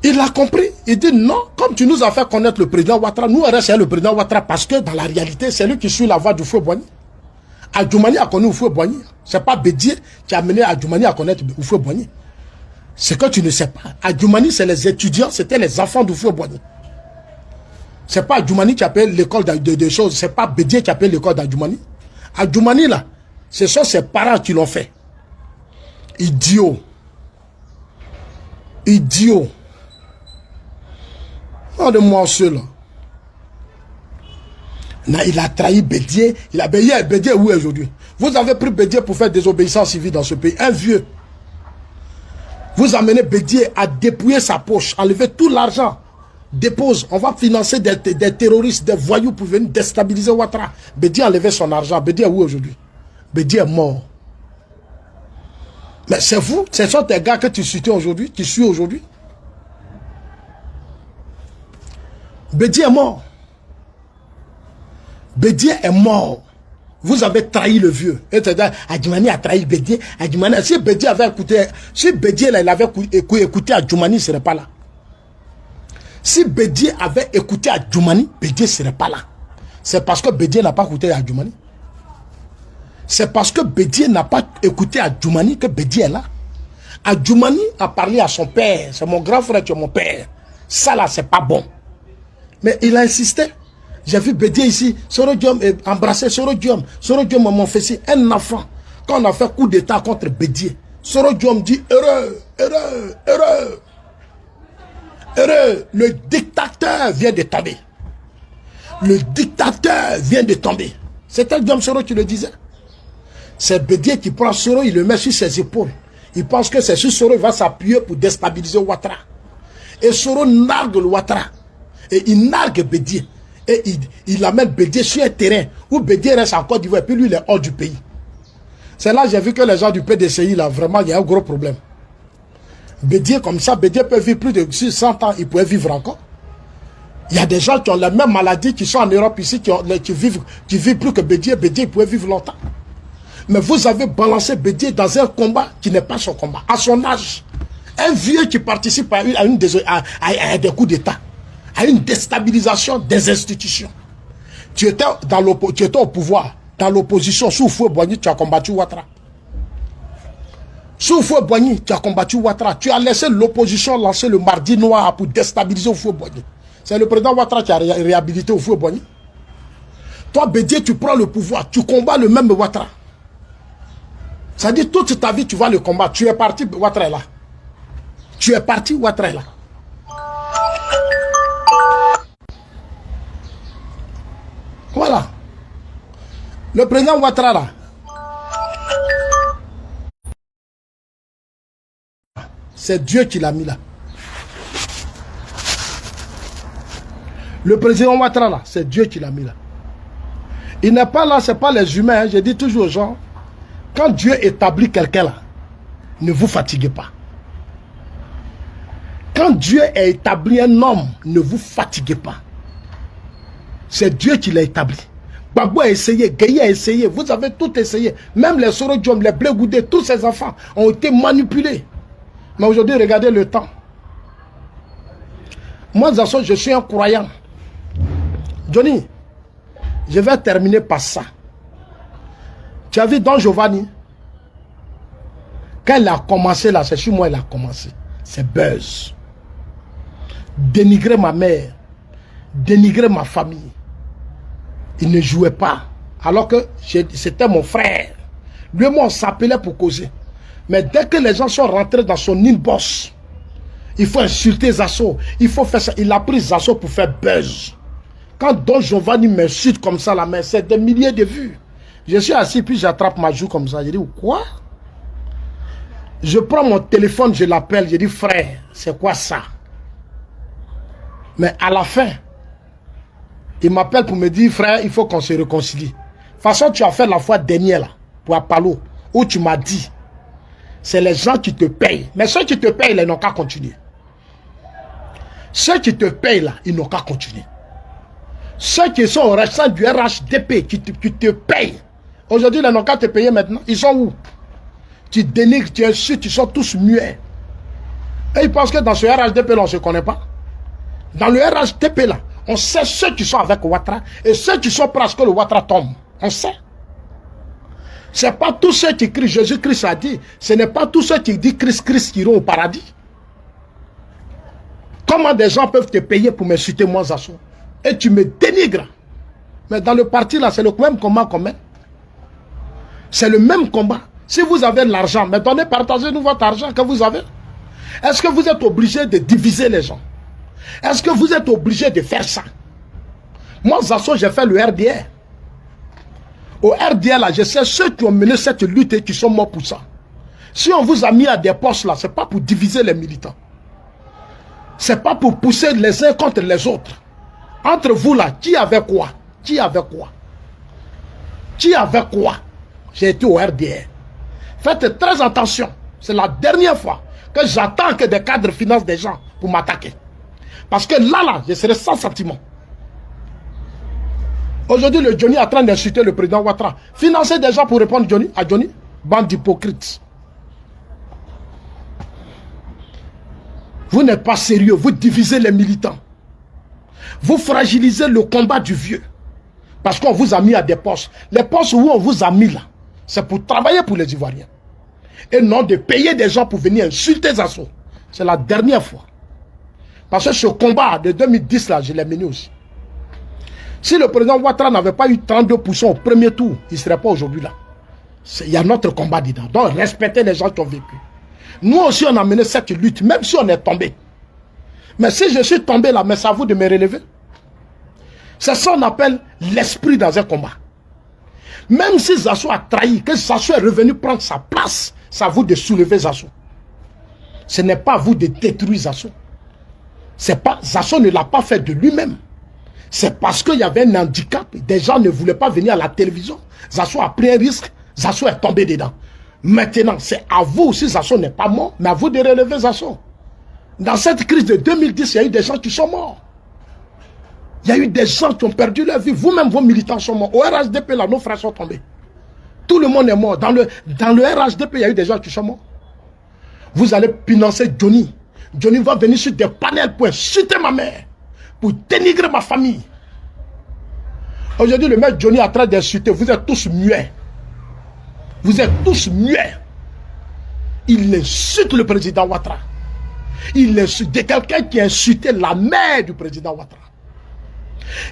Il a compris. Il dit non, comme tu nous as fait connaître le président Ouattara, nous on reste le président Ouattara parce que dans la réalité, c'est lui qui suit la voie du Houphouët-Boigny. Djoumani a connu Houphouët-Boigny. Ce n'est pas Bédié qui a amené Djoumani à connaître Houphouët-Boigny. Ce que tu ne sais pas. Djoumani, c'est les étudiants, c'était les enfants du Houphouët-Boigny. Ce n'est pas Djoumani qui appelle l'école de choses. Ce n'est pas Bédié qui appelle l'école d'Adjoumani. Djoumani, là, ce sont ses parents qui l'ont fait. Idiot. Idiot. Regardez-moi ceux-là. Il a trahi Bédié. Bédié où aujourd'hui? Vous avez pris Bédié pour faire désobéissance civile dans ce pays. Un vieux. Vous amenez Bédié à dépouiller sa poche, enlever tout l'argent. Dépose, on va financer des terroristes, des voyous pour venir déstabiliser Ouattara. Bédié a enlevé son argent. Bédié est où aujourd'hui? Bédié est mort. Mais c'est vous, ce sont tes gars que tu suis aujourd'hui, qui suis aujourd'hui. Bédié est mort. Bédié est mort. Vous avez trahi le vieux. Et Djoumani a trahi Bédié. Si Bédié avait écouté, si Bédié là, il avait écouté Djoumani, il ne serait pas là. Si Bédié avait écouté Djoumani, Bédié ne serait pas là. C'est parce que Bédié n'a pas écouté Djoumani. C'est parce que Bédié n'a pas écouté Djoumani que Bédié est là. Djoumani a parlé à son père. C'est mon grand frère, tu es mon père. Ça là, c'est pas bon. Mais il a insisté. J'ai vu Bédié ici, Soro Diom embrasser Soro Diom mon fils, un enfant. Quand on a fait coup d'état contre Bédié, Soro Diom dit heureux, heureux, heureux. Heureux, le dictateur vient de tomber. Le dictateur vient de tomber. C'était Diom Soro qui le disait. C'est Bédié qui prend Soro, il le met sur ses épaules. Il pense que c'est sur Soro qu'il va s'appuyer pour déstabiliser Ouattara. Et Soro nargue le Ouattara. Et il nargue Bédié. Et il amène Bédié sur un terrain où Bédié reste en Côte d'Ivoire. Et puis lui, il est hors du pays. C'est là que j'ai vu que les gens du PDCI, là, vraiment, il y a un gros problème. Bédié comme ça, Bédié peut vivre plus de 100 ans, il pourrait vivre encore. Il y a des gens qui ont la même maladie, qui sont en Europe ici, qui vivent plus que Bédié. Bédié pourrait vivre longtemps. Mais vous avez balancé Bédié dans un combat qui n'est pas son combat. À son âge, un vieux qui participe à des coups d'État, à une déstabilisation des institutions. Tu étais au pouvoir, dans l'opposition, sous Houphouët-Boigny, tu as combattu Ouattara. Sous Houphouët-Boigny, tu as combattu Ouattara. Tu as laissé l'opposition lancer le mardi noir pour déstabiliser Houphouët-Boigny. C'est le président Ouattara qui a réhabilité Houphouët-Boigny. Toi, Bédié, tu prends le pouvoir, tu combats le même Ouattara. Ça dit toute ta vie, tu vas le combattre. Tu es parti, Ouattara est là. Tu es parti, Ouattara est là. Voilà. Le président Ouattara là. C'est Dieu qui l'a mis là. Le président Ouattara là, c'est Dieu qui l'a mis là. Il n'est pas là, ce n'est pas les humains. Hein. Je dis toujours aux gens, quand Dieu établit quelqu'un là, ne vous fatiguez pas. Quand Dieu a établi un homme, ne vous fatiguez pas. C'est Dieu qui l'a établi. Babou a essayé, Gueye a essayé, vous avez tout essayé. Même les Soro Diom, les Blé Goudé, tous ces enfants ont été manipulés. Mais aujourd'hui, regardez le temps. Moi, je suis un croyant. Johnny, je vais terminer par ça. Tu as vu Don Giovanni? Quand il a commencé là, c'est sur moi il a commencé. C'est buzz. Dénigrer ma mère, dénigrer ma famille. Il ne jouait pas. Alors que c'était mon frère. Lui et moi, on s'appelait pour causer. Mais dès que les gens sont rentrés dans son inbox, il faut insulter Zasso. Il faut faire ça. Il a pris Zasso pour faire buzz. Quand Don Giovanni m'insulte comme ça, la main, c'est des milliers de vues. Je suis assis, puis j'attrape ma joue comme ça. Je dis, quoi? Je prends mon téléphone, je l'appelle, je dis, frère, c'est quoi ça? Mais à la fin, il m'appelle pour me dire, frère, il faut qu'on se réconcilie. De toute façon, tu as fait la fois dernière, là, pour Apollo, où tu m'as dit, c'est les gens qui te payent. Mais ceux qui te payent, là, ils n'ont qu'à continuer. Ceux qui te payent, là, ils n'ont qu'à continuer. Ceux qui sont au restant du RHDP, qui te payent, aujourd'hui, ils n'ont qu'à te payer maintenant. Ils sont où? Tu dénigres, tu insultes, ils sont tous muets. Et ils pensent que dans ce RHDP, là, on ne se connaît pas. Dans le RHDP, là, on sait ceux qui sont avec Ouattara et ceux qui sont prêts à ce que le Ouattara tombe. On sait. Ce n'est pas tous ceux qui crient Jésus-Christ a dit. Ce n'est pas tous ceux qui disent Christ qui iront au paradis. Comment des gens peuvent te payer pour m'insulter, moi, Zasso? Et tu me dénigres. Mais dans le parti, là, c'est le même combat qu'on mène. C'est le même combat. Si vous avez de l'argent, mais donnez, partagez-nous votre argent que vous avez. Est-ce que vous êtes obligé de diviser les gens? Est-ce que vous êtes obligé de faire ça? Moi, Zasso, j'ai fait le RDR. Au RDR, là, je sais ceux qui ont mené cette lutte et qui sont morts pour ça. Si on vous a mis à des postes, là, ce n'est pas pour diviser les militants. Ce n'est pas pour pousser les uns contre les autres. Entre vous, là, qui avait quoi? Qui avait quoi? Qui avait quoi? J'ai été au RDR. Faites très attention. C'est la dernière fois que j'attends que des cadres financent des gens pour m'attaquer. Parce que là, je serai sans sentiment. Aujourd'hui, le Johnny est en train d'insulter le président Ouattara. Financer des gens pour répondre à Johnny? Bande d'hypocrites. Vous n'êtes pas sérieux. Vous divisez les militants. Vous fragilisez le combat du vieux. Parce qu'on vous a mis à des postes. Les postes où on vous a mis là, c'est pour travailler pour les Ivoiriens. Et non de payer des gens pour venir insulter Zasso. C'est la dernière fois. Parce que ce combat de 2010 là, je l'ai mené aussi. Si le président Ouattara n'avait pas eu 32% au premier tour, il ne serait pas aujourd'hui là. Il y a notre combat dedans. Donc respectez les gens qui ont vécu. Nous aussi on a mené cette lutte, même si on est tombé. Mais si je suis tombé là, mais c'est à vous de me relever. C'est ça qu'on appelle l'esprit dans un combat. Même si Zasso a trahi, que Zasso est revenu prendre sa place, c'est à vous de soulever Zasso. Ce n'est pas à vous de détruire Zasso. Zasso ne l'a pas fait de lui-même. C'est parce qu'il y avait un handicap. Des gens ne voulaient pas venir à la télévision. Zasso a pris un risque. Zasso est tombé dedans. Maintenant, c'est à vous, si Zasso n'est pas mort, mais à vous de relever Zasso. Dans cette crise de 2010, il y a eu des gens qui sont morts. Il y a eu des gens qui ont perdu leur vie. Vous-même, vos militants sont morts. Au RHDP, là, nos frères sont tombés. Tout le monde est mort. Dans le RHDP, il y a eu des gens qui sont morts. Vous allez financer Johnny. Johnny va venir sur des panels pour insulter ma mère, pour dénigrer ma famille. Aujourd'hui, le maire Johnny est en train d'insulter. Vous êtes tous muets. Vous êtes tous muets. Il insulte le président Ouattara. Il insulte quelqu'un qui a insulté la mère du président Ouattara.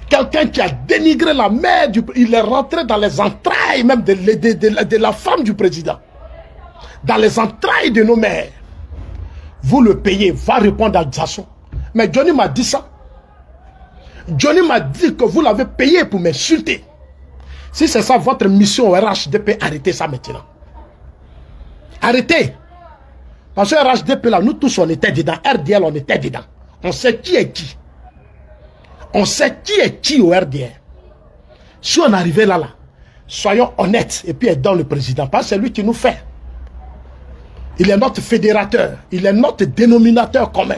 Quelqu'un qui a dénigré la mère du président. Il est rentré dans les entrailles même de la femme du président. Dans les entrailles de nos mères. Vous le payez, va répondre à Zasso. Mais Johnny m'a dit ça. Johnny m'a dit que vous l'avez payé pour m'insulter. Si c'est ça votre mission au RHDP, arrêtez ça maintenant. Arrêtez. Parce que RHDP là, nous tous on était dedans. RDL on était dedans. On sait qui est qui. On sait qui est qui au RDL. Si on arrivait là, soyons honnêtes et puis aidons le président. Parce que c'est lui qui nous fait. Il est notre fédérateur. Il est notre dénominateur commun.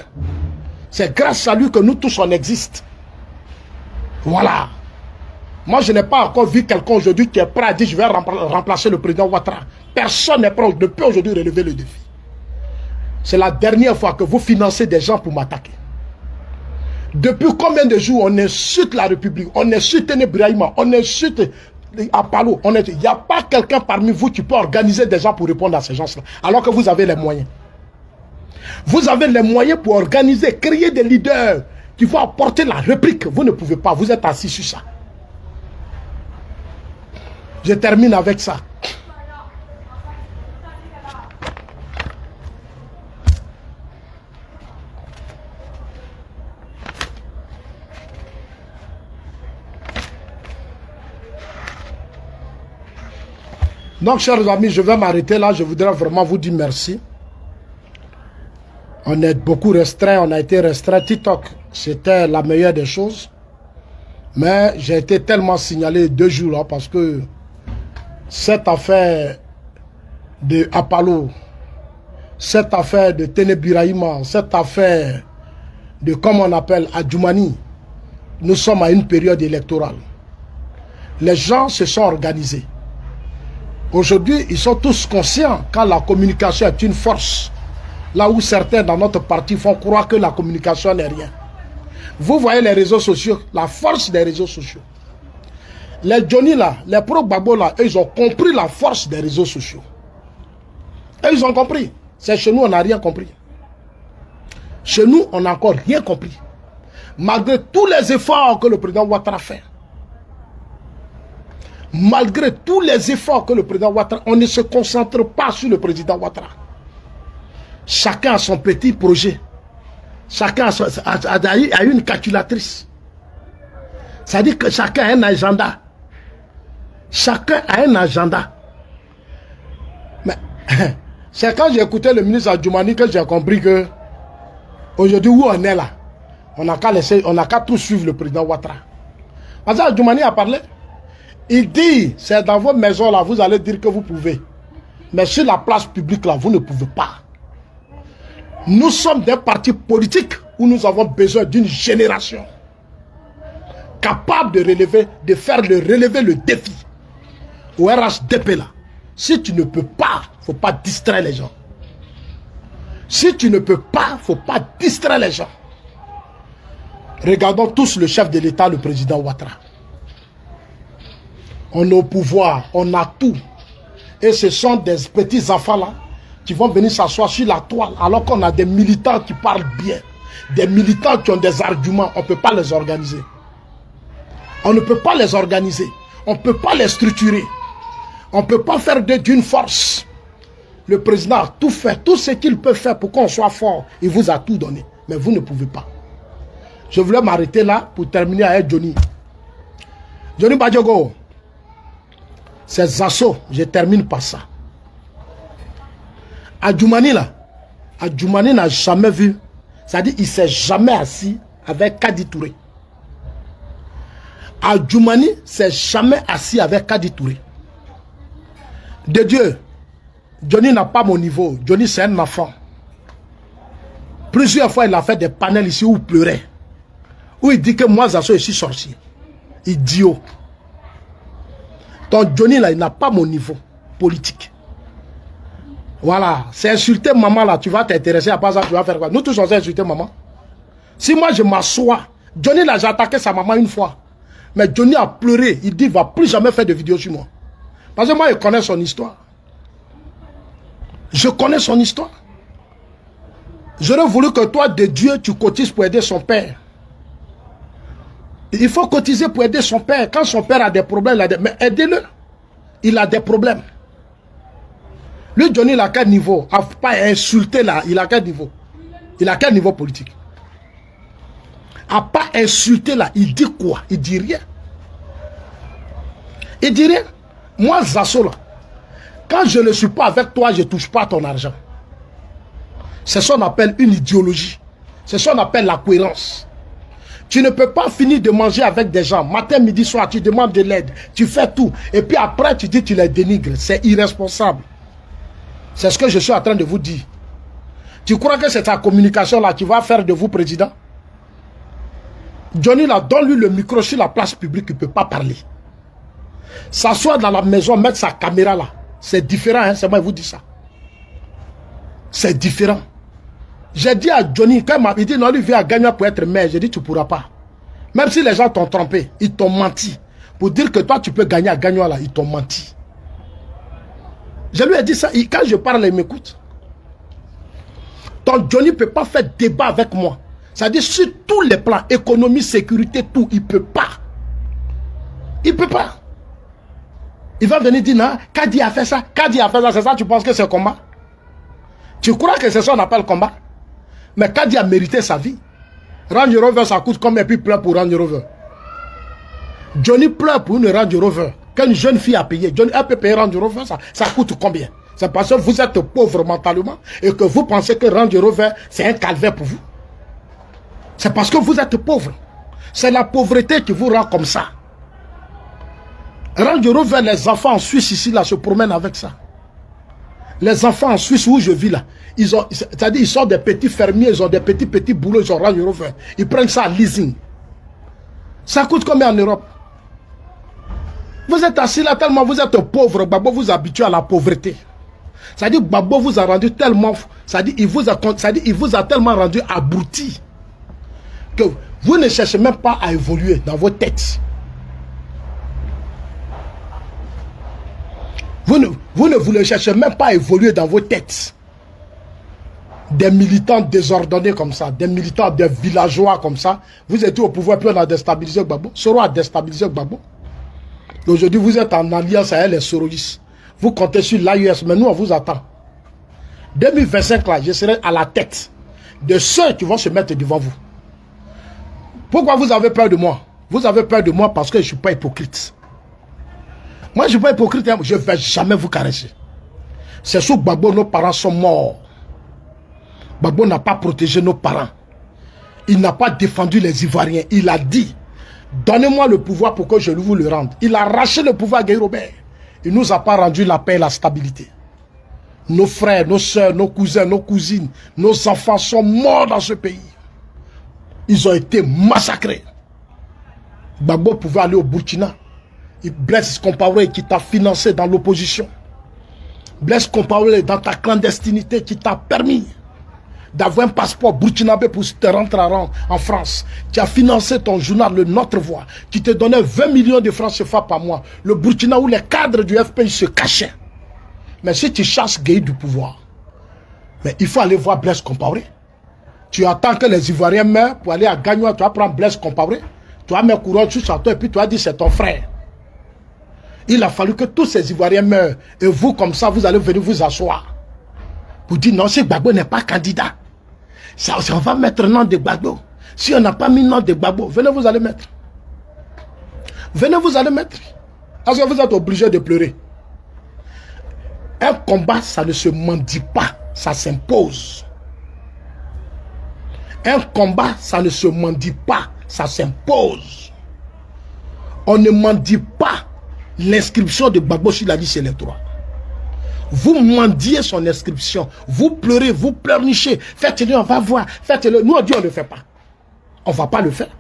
C'est grâce à lui que nous tous on existe. Voilà. Moi je n'ai pas encore vu quelqu'un aujourd'hui qui est prêt à dire je vais remplacer le président Ouattara. Personne n'est prêt, ne peut aujourd'hui relever le défi. C'est la dernière fois que vous financez des gens pour m'attaquer. Depuis combien de jours on insulte la République, on insulte Téné Birahima, on insulte Apalo, il n'y a pas quelqu'un parmi vous qui peut organiser des gens pour répondre à ces gens-là, alors que vous avez les moyens. Vous avez les moyens pour organiser, créer des leaders qui vont apporter la réplique. Vous ne pouvez pas, vous êtes assis sur ça. Je termine avec ça. Donc, chers amis, je vais m'arrêter là. Je voudrais vraiment vous dire merci. On est beaucoup restreint, on a été restreint. TikTok, c'était la meilleure des choses. Mais j'ai été tellement signalé 2 jours là parce que cette affaire de Apalo, cette affaire de Téné Birahima, cette affaire de, comme on appelle, Adjoumani, nous sommes à une période électorale. Les gens se sont organisés. Aujourd'hui, ils sont tous conscients quand la communication est une force. Là où certains dans notre parti font croire que la communication n'est rien. Vous voyez les réseaux sociaux, la force des réseaux sociaux. Les Johnny là, les pro-Gbagbo là, ils ont compris la force des réseaux sociaux. Et ils ont compris. C'est chez nous, on n'a rien compris. Chez nous, on n'a encore rien compris. Malgré tous les efforts que le président Ouattara fait. Malgré tous les efforts que le président Ouattara, on ne se concentre pas sur le président Ouattara. Chacun a son petit projet. Chacun a une calculatrice. Ça dit que chacun a un agenda. Chacun a un agenda. Mais c'est quand j'ai écouté le ministre Adjoumani que j'ai compris que aujourd'hui où on est là, on n'a qu'à tout suivre le président Ouattara. Parce que Adjoumani a parlé. Il dit, c'est dans votre maison là, vous allez dire que vous pouvez. Mais sur la place publique là, vous ne pouvez pas. Nous sommes des partis politiques où nous avons besoin d'une génération capable de relever, relever le défi. Au RHDP là, si tu ne peux pas, il ne faut pas distraire les gens. Si tu ne peux pas, il ne faut pas distraire les gens. Regardons tous le chef de l'État, le président Ouattara. On est au pouvoir, on a tout. Et ce sont des petits enfants là qui vont venir s'asseoir sur la toile alors qu'on a des militants qui parlent bien. Des militants qui ont des arguments, on ne peut pas les organiser. On ne peut pas les organiser. On ne peut pas les structurer. On ne peut pas faire d'une force. Le président a tout fait, tout ce qu'il peut faire pour qu'on soit fort. Il vous a tout donné. Mais vous ne pouvez pas. Je voulais m'arrêter là pour terminer avec Johnny. Johnny Badiogo. C'est Zasso, je termine par ça. Adjoumani là, Adjoumani n'a jamais vu C'est-à-dire il ne s'est jamais assis avec Kadi Touré. Adjoumani ne s'est jamais assis avec Kadi Touré. De Dieu, Johnny n'a pas mon niveau. Johnny, c'est un enfant. Plusieurs fois, il a fait des panels ici où il pleurait. Où il dit que moi, Zasso, je suis sorcier. Idiot. Donc Johnny, là, il n'a pas mon niveau politique. Voilà. C'est insulter maman, là. Tu vas t'intéresser à pas ça, tu vas faire quoi? Nous tous, on s'est insulté maman. Si moi, je m'assois, Johnny, là, j'ai attaqué sa maman une fois. Mais Johnny a pleuré. Il dit, il ne va plus jamais faire de vidéo sur moi. Parce que moi, je connais son histoire. Je connais son histoire. J'aurais voulu que toi, de Dieu, tu cotises pour aider son père. Il faut cotiser pour aider son père. Quand son père a des problèmes, mais aidez-le. Il a des problèmes. Lui, Johnny, il a quel niveau? A pas insulté là. Il a quel niveau? Il a quel niveau politique? A pas insulté là. Il dit quoi? Il dit rien. Il dit rien. Moi, Zasso là, quand je ne suis pas avec toi, je ne touche pas ton argent. C'est ce qu'on appelle une idéologie. C'est ce qu'on appelle la cohérence. Tu ne peux pas finir de manger avec des gens. Matin, midi, soir, tu demandes de l'aide. Tu fais tout. Et puis après, tu dis que tu les dénigres. C'est irresponsable. C'est ce que je suis en train de vous dire. Tu crois que c'est ta communication là qui va faire de vous président? Johnny là, donne-lui le micro sur la place publique, il ne peut pas parler. S'asseoir dans la maison, mettre sa caméra là. C'est différent, hein? C'est moi qui vous dis ça. C'est différent. J'ai dit à Johnny, quand il dit non, lui vient à Gagnon pour être maire, j'ai dit tu ne pourras pas. Même si les gens t'ont trompé, ils t'ont menti. Pour dire que toi tu peux gagner à Gagnon là, ils t'ont menti. Je lui ai dit ça, quand je parle, il m'écoute. Donc Johnny ne peut pas faire débat avec moi. C'est-à-dire sur tous les plans, économie, sécurité, tout, il ne peut pas. Il ne peut pas. Il va venir dire non, Kadi a fait ça, Kadi a fait ça, c'est ça, tu penses que c'est combat? Tu crois que c'est ça qu'on appelle combat? Mais Kadi a mérité sa vie. Range Rover, ça coûte combien? Et puis pleure pour Range Rover. Johnny pleure pour une Range Rover. Qu'une jeune fille a payé. Johnny a pu payer Range Rover, ça coûte combien? C'est parce que vous êtes pauvre mentalement et que vous pensez que Range Rover, c'est un calvaire pour vous. C'est parce que vous êtes pauvre. C'est la pauvreté qui vous rend comme ça. Range Rover, les enfants en Suisse ici, là, se promènent avec ça. Les enfants en Suisse où je vis là, c'est-à-dire ils sont des petits fermiers, ils ont des petits boulots, ils ont Range Rover. Ils prennent ça à leasing. Ça coûte combien en Europe? Vous êtes assis là tellement vous êtes pauvre, Babo vous habitue à la pauvreté. C'est-à-dire Babo vous a rendu tellement, c'est-à-dire il vous a tellement rendu abruti que vous ne cherchez même pas à évoluer dans vos têtes. Vous ne voulez chercher même pas à évoluer dans vos têtes. Des militants désordonnés comme ça, des militants, des villageois comme ça. Vous êtes au pouvoir, puis on a déstabilisé Gbagbo. Soro a déstabilisé Gbagbo. Aujourd'hui, vous êtes en alliance avec les soroïstes. Vous comptez sur l'AUS, mais nous, on vous attend. 2025, là, je serai à la tête de ceux qui vont se mettre devant vous. Pourquoi vous avez peur de moi? Vous avez peur de moi parce que je ne suis pas hypocrite. Moi, je ne suis pas hypocrite, je ne vais jamais vous caresser. C'est sous Gbagbo, nos parents sont morts. Gbagbo n'a pas protégé nos parents. Il n'a pas défendu les Ivoiriens. Il a dit, donnez-moi le pouvoir pour que je vous le rende. Il a arraché le pouvoir à Guy Robert. Il ne nous a pas rendu la paix et la stabilité. Nos frères, nos soeurs, nos cousins, nos cousines, nos enfants sont morts dans ce pays. Ils ont été massacrés. Gbagbo pouvait aller au Burkina. Blaise Compaoré qui t'a financé dans l'opposition. Blaise Compaoré dans ta clandestinité qui t'a permis d'avoir un passeport burkinabé pour te rentrer en France. Tu as financé ton journal, le Notre Voix, qui te donnait 20 millions de francs CFA par mois. Le Burkina où les cadres du FPI se cachaient. Mais si tu chasses Gueye du pouvoir, mais il faut aller voir Blaise Compaoré. Tu attends que les Ivoiriens meurent pour aller à Gagnon, tu vas prendre Blaise Compaoré. Tu vas mettre couronne sur sa tête et puis tu vas dire c'est ton frère. Il a fallu que tous ces Ivoiriens meurent. Et vous, comme ça, vous allez venir vous asseoir. Pour dire non, si Gbagbo n'est pas candidat, ça, on va mettre le nom de Gbagbo. Si on n'a pas mis le nom de Gbagbo, venez vous allez mettre. Venez vous allez mettre. Parce que vous êtes obligé de pleurer. Un combat, ça ne se mendie pas. Ça s'impose. Un combat, ça ne se mendie pas, ça s'impose. On ne mendie pas l'inscription de Gbagbo sur la liste électorale. Vous mendiez son inscription, vous pleurez, vous pleurnichez, faites-le, on va voir, faites-le. Nous on dit on ne le fait pas. On ne va pas le faire.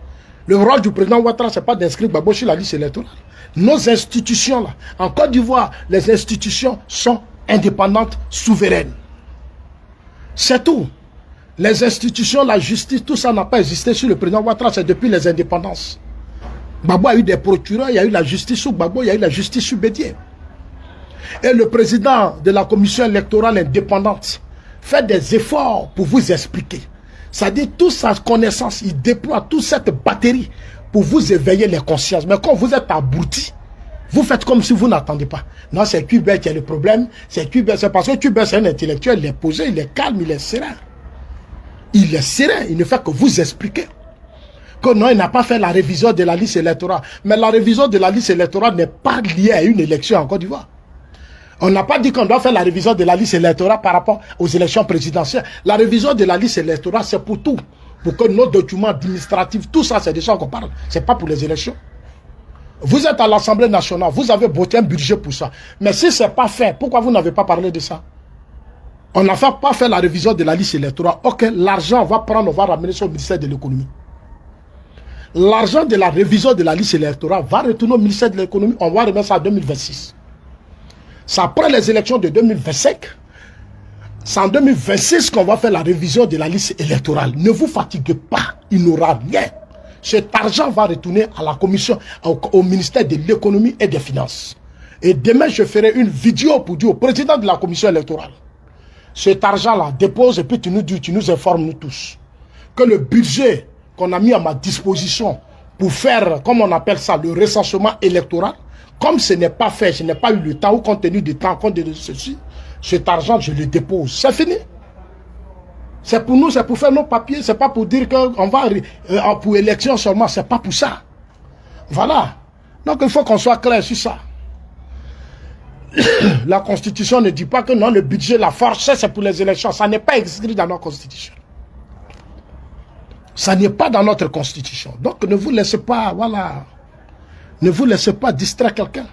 Le rôle du président Ouattara, ce n'est pas d'inscrire Gbagbo sur la liste électorale. Nos institutions là, en Côte d'Ivoire, les institutions sont indépendantes, souveraines. C'est tout. Les institutions, la justice, tout ça n'a pas existé sur le président Ouattara, c'est depuis les indépendances. Gbagbo a eu des procureurs, il y a eu la justice sous Gbagbo, il y a eu la justice sous Bédié. Et le président de la commission électorale indépendante fait des efforts pour vous expliquer. C'est-à-dire toute sa connaissance, il déploie toute cette batterie pour vous éveiller les consciences. Mais quand vous êtes abruti, vous faites comme si vous n'attendez pas. Non, c'est Cuba qui a le problème. C'est Cuba, c'est parce que Cuba c'est un intellectuel, il est posé, il est calme, il est serein. Il est serein, il ne fait que vous expliquer. Que non, il n'a pas fait la révision de la liste électorale. Mais la révision de la liste électorale n'est pas liée à une élection en Côte d'Ivoire. On n'a pas dit qu'on doit faire la révision de la liste électorale par rapport aux élections présidentielles. La révision de la liste électorale, c'est pour tout. Pour que nos documents administratifs, tout ça, c'est des gens qu'on parle. Ce n'est pas pour les élections. Vous êtes à l'Assemblée nationale, vous avez voté un budget pour ça. Mais si ce n'est pas fait, pourquoi vous n'avez pas parlé de ça? On n'a pas fait la révision de la liste électorale. Ok, l'argent, on va prendre, on va ramener ça au ministère de l'économie. L'argent de la révision de la liste électorale va retourner au ministère de l'économie. On va remettre ça en 2026. C'est après les élections de 2025. C'est en 2026 qu'on va faire la révision de la liste électorale. Ne vous fatiguez pas, il n'aura rien. Cet argent va retourner à la commission, au ministère de l'économie et des finances. Et demain, je ferai une vidéo pour dire au président de la commission électorale. Cet argent-là, dépose et puis tu nous dis, tu nous informes nous tous. Que le budget qu'on a mis à ma disposition pour faire, comme on appelle ça, le recensement électoral, comme ce n'est pas fait, je n'ai pas eu le temps, ou compte tenu du temps, compte tenu de ceci, cet argent, je le dépose. C'est fini. C'est pour nous, c'est pour faire nos papiers, c'est pas pour dire qu'on va pour élection seulement, c'est pas pour ça. Voilà. Donc il faut qu'on soit clair sur ça. La Constitution ne dit pas que non, le budget, la force, c'est pour les élections. Ça n'est pas écrit dans notre Constitution. Ça n'est pas dans notre Constitution. Donc ne vous laissez pas, voilà. Ne vous laissez pas distraire quelqu'un.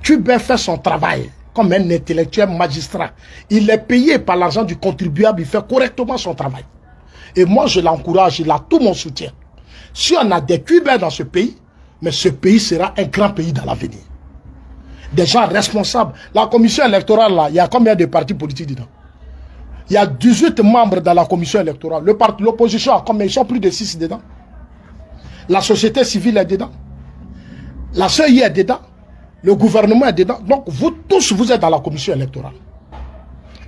Cuba fait son travail comme un intellectuel magistrat. Il est payé par l'argent du contribuable, il fait correctement son travail. Et moi, je l'encourage, il a tout mon soutien. Si on a des Cubains dans ce pays, mais ce pays sera un grand pays dans l'avenir. Des gens responsables. La commission électorale, là, il y a combien de partis politiques dedans? Il y a 18 membres dans la commission électorale. L'opposition a combien? Ils sont plus de 6 dedans. La société civile est dedans. La CEI est dedans. Le gouvernement est dedans. Donc, vous tous, vous êtes dans la commission électorale.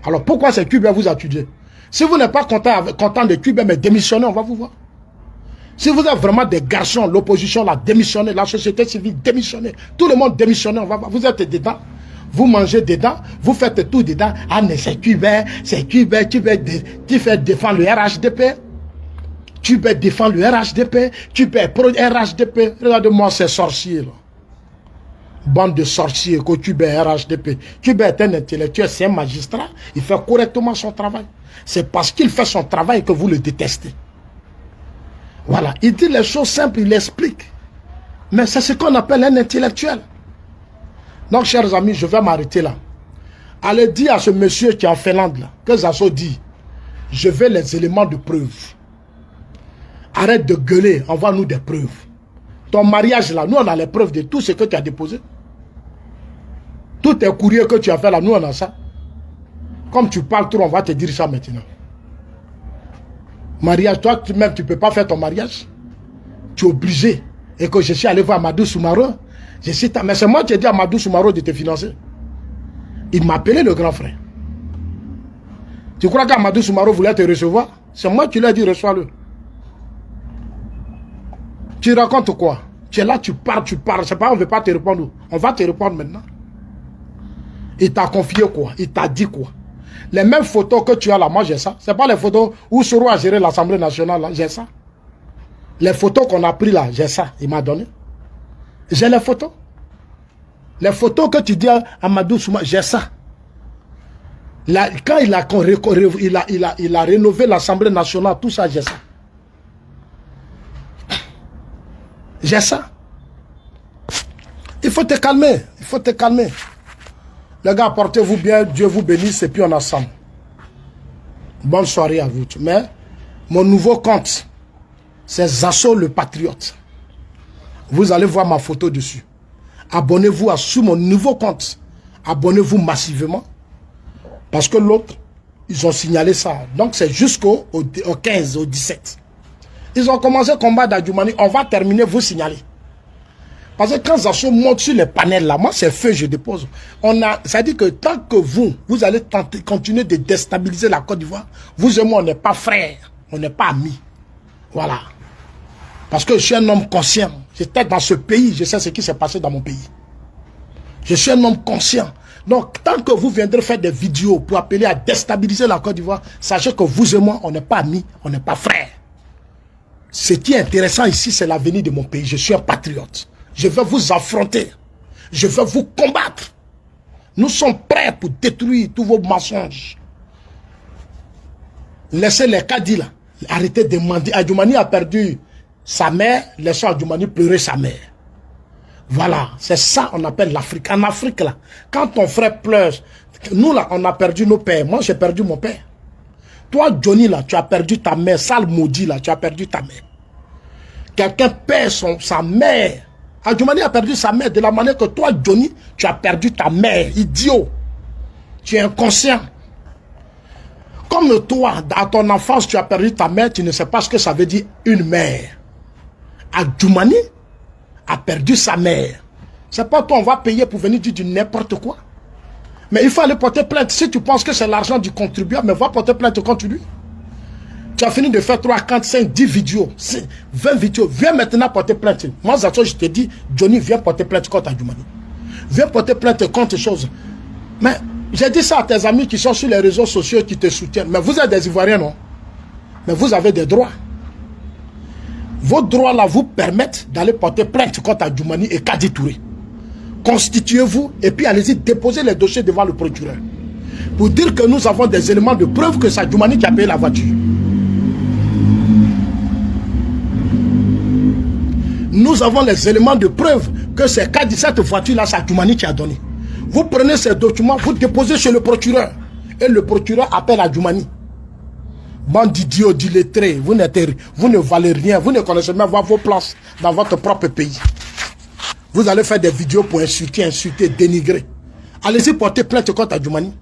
Alors, pourquoi ces Cubains vous étudiez? Si vous n'êtes pas content de Cubains, mais démissionnez, on va vous voir. Si vous êtes vraiment des garçons, l'opposition l'a démissionné, la société civile démissionné, tout le monde démissionné, on va voir. Vous êtes dedans, vous mangez dedans, vous faites tout dedans. Ah, mais c'est Cubain, tu fais défendre le RHDP. Tu peux défendre le RHDP, tu peux pro RHDP. Regarde-moi ces sorciers là. Bande de sorciers que tu peux RHDP. Tu peux être un intellectuel, c'est un magistrat, il fait correctement son travail. C'est parce qu'il fait son travail que vous le détestez. Voilà, il dit les choses simples, il explique. Mais c'est ce qu'on appelle un intellectuel. Donc, chers amis, je vais m'arrêter là. Allez dire à ce monsieur qui est en Finlande là, que Zazo dit, je veux les éléments de preuve. Arrête de gueuler, envoie-nous des preuves. Ton mariage là, nous on a les preuves de tout ce que tu as déposé. Tous tes courriers que tu as fait là, nous on a ça. Comme tu parles trop, on va te dire ça maintenant. Mariage, toi même tu ne peux pas faire ton mariage. Tu es obligé. Et que je suis allé voir Amadou Soumaro. Mais c'est moi qui ai dit à Amadou Soumaro de te financer. Il m'a appelé le grand frère. Tu crois qu'Amadou Soumaro voulait te recevoir? C'est moi qui lui ai dit reçois-le. Tu racontes quoi? Tu es là, tu parles. C'est pas, on ne veut pas te répondre. On va te répondre maintenant. Il t'a confié quoi? Il t'a dit quoi? Les mêmes photos que tu as là, moi j'ai ça. Ce n'est pas les photos où Soro a géré l'Assemblée nationale, là, j'ai ça. Les photos qu'on a prises là, j'ai ça. Il m'a donné. J'ai les photos. Les photos que tu dis à Amadou Souma, j'ai ça. Là, quand il a rénové l'Assemblée nationale, tout ça, j'ai ça. J'ai ça. Il faut te calmer. Il faut te calmer. Les gars, portez-vous bien. Dieu vous bénisse et puis on ensemble. Bonne soirée à vous. Mais mon nouveau compte, c'est Zasso le Patriote. Vous allez voir ma photo dessus. Abonnez-vous sur mon nouveau compte. Abonnez-vous massivement. Parce que l'autre, ils ont signalé ça. Donc c'est jusqu'au 15, au 17. Ils ont commencé à combattre d'Adjoumani. On va terminer, vous signaler. Parce que quand Zasso monte sur les panels là, moi c'est feu, je dépose. Ça dit que tant que vous allez continuer de déstabiliser la Côte d'Ivoire, vous et moi on n'est pas frères, on n'est pas amis. Voilà. Parce que je suis un homme conscient. J'étais dans ce pays, je sais ce qui s'est passé dans mon pays. Je suis un homme conscient. Donc, tant que vous viendrez faire des vidéos pour appeler à déstabiliser la Côte d'Ivoire, sachez que vous et moi, on n'est pas amis, on n'est pas frères. Ce qui est intéressant ici, c'est l'avenir de mon pays. Je suis un patriote. Je vais vous affronter. Je vais vous combattre. Nous sommes prêts pour détruire tous vos mensonges. Laissez les caddies là. Arrêtez de demander. Adjoumani a perdu sa mère, laissons Adjoumani pleurer sa mère. Voilà, c'est ça qu'on appelle l'Afrique. En Afrique, là, quand ton frère pleure, nous, là, on a perdu nos pères. Moi, j'ai perdu mon père. Toi, Johnny, là, tu as perdu ta mère. Sale maudit, là, tu as perdu ta mère. Quelqu'un perd sa mère. Adjoumani a perdu sa mère de la manière que toi, Johnny, tu as perdu ta mère. Idiot. Tu es inconscient. Comme toi, dans ton enfance, tu as perdu ta mère, tu ne sais pas ce que ça veut dire une mère. Adjoumani a perdu sa mère. C'est pas toi, on va payer pour venir dire du n'importe quoi. Mais il faut aller porter plainte. Si tu penses que c'est l'argent du contribuable, mais va porter plainte contre lui. Tu as fini de faire 3, 4, 5, 10 vidéos, 20 vidéos. Viens maintenant porter plainte. Moi, Zasso, je te dis, Johnny, viens porter plainte contre Adjoumani. Viens porter plainte contre choses. Mais j'ai dit ça à tes amis qui sont sur les réseaux sociaux qui te soutiennent. Mais vous êtes des Ivoiriens, non? Mais vous avez des droits. Vos droits là vous permettent d'aller porter plainte contre Adjoumani et Kadi Touré. Constituez-vous et puis allez-y déposer les dossiers devant le procureur. Pour dire que nous avons des éléments de preuve que c'est Adjoumani qui a payé la voiture. Nous avons les éléments de preuve que c'est Kadi, cette voiture là, c'est Adjoumani qui a donné. Vous prenez ces documents, vous déposez chez le procureur. Et le procureur appelle Adjoumani. Bande d'idiots, d'illettrés, vous ne valez rien, vous ne connaissez même pas vos places dans votre propre pays. Vous allez faire des vidéos pour insulter, dénigrer. Allez-y porter plainte contre Adjoumani.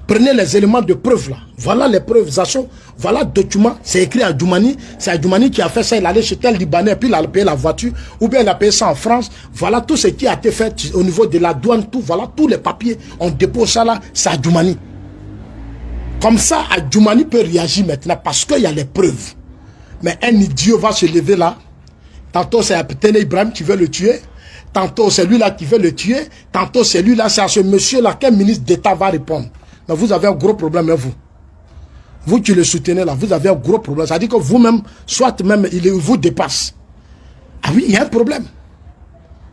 Prenez les éléments de preuve là. Voilà les preuves, Zasso. Voilà le document. C'est écrit à Adjoumani. C'est Adjoumani qui a fait ça. Il allait chez tel Libanais, puis il a payé la voiture. Ou bien il a payé ça en France. Voilà tout ce qui a été fait au niveau de la douane. Tout. Voilà tous les papiers. On dépose ça là. C'est Adjoumani. Comme ça, Adjoumani peut réagir maintenant parce qu'il y a les preuves. Mais un idiot va se lever là. Tantôt c'est Aptene Ibrahim qui veut le tuer. Tantôt c'est lui là qui veut le tuer. Tantôt c'est lui là, c'est à ce monsieur là qu'un ministre d'État va répondre. Mais vous avez un gros problème, hein, vous. Vous qui le soutenez là, vous avez un gros problème. Ça veut dire que vous-même, soit même il vous dépasse. Ah oui, il y a un problème.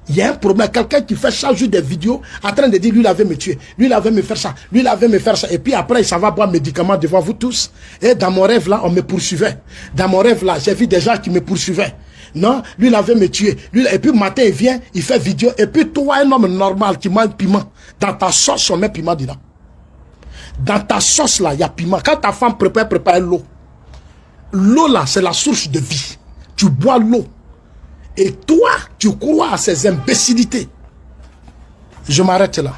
Il y a un problème. Quelqu'un qui fait chaque jour des vidéos en train de dire lui il avait me tuer, lui il avait me faire ça, lui il avait me faire ça. Et puis après, ça va boire médicaments devant vous tous. Et dans mon rêve là, on me poursuivait. Dans mon rêve là, j'ai vu des gens qui me poursuivaient. Non, lui il avait me tuer. Lui, et puis matin il vient, il fait vidéo. Et puis toi, un homme normal qui mange piment, dans ta sauce on met piment dedans. Dans ta sauce là, il y a piment. Quand ta femme prépare l'eau, l'eau là, c'est la source de vie. Tu bois l'eau. Et toi, tu crois à ces imbécilités. Je m'arrête là.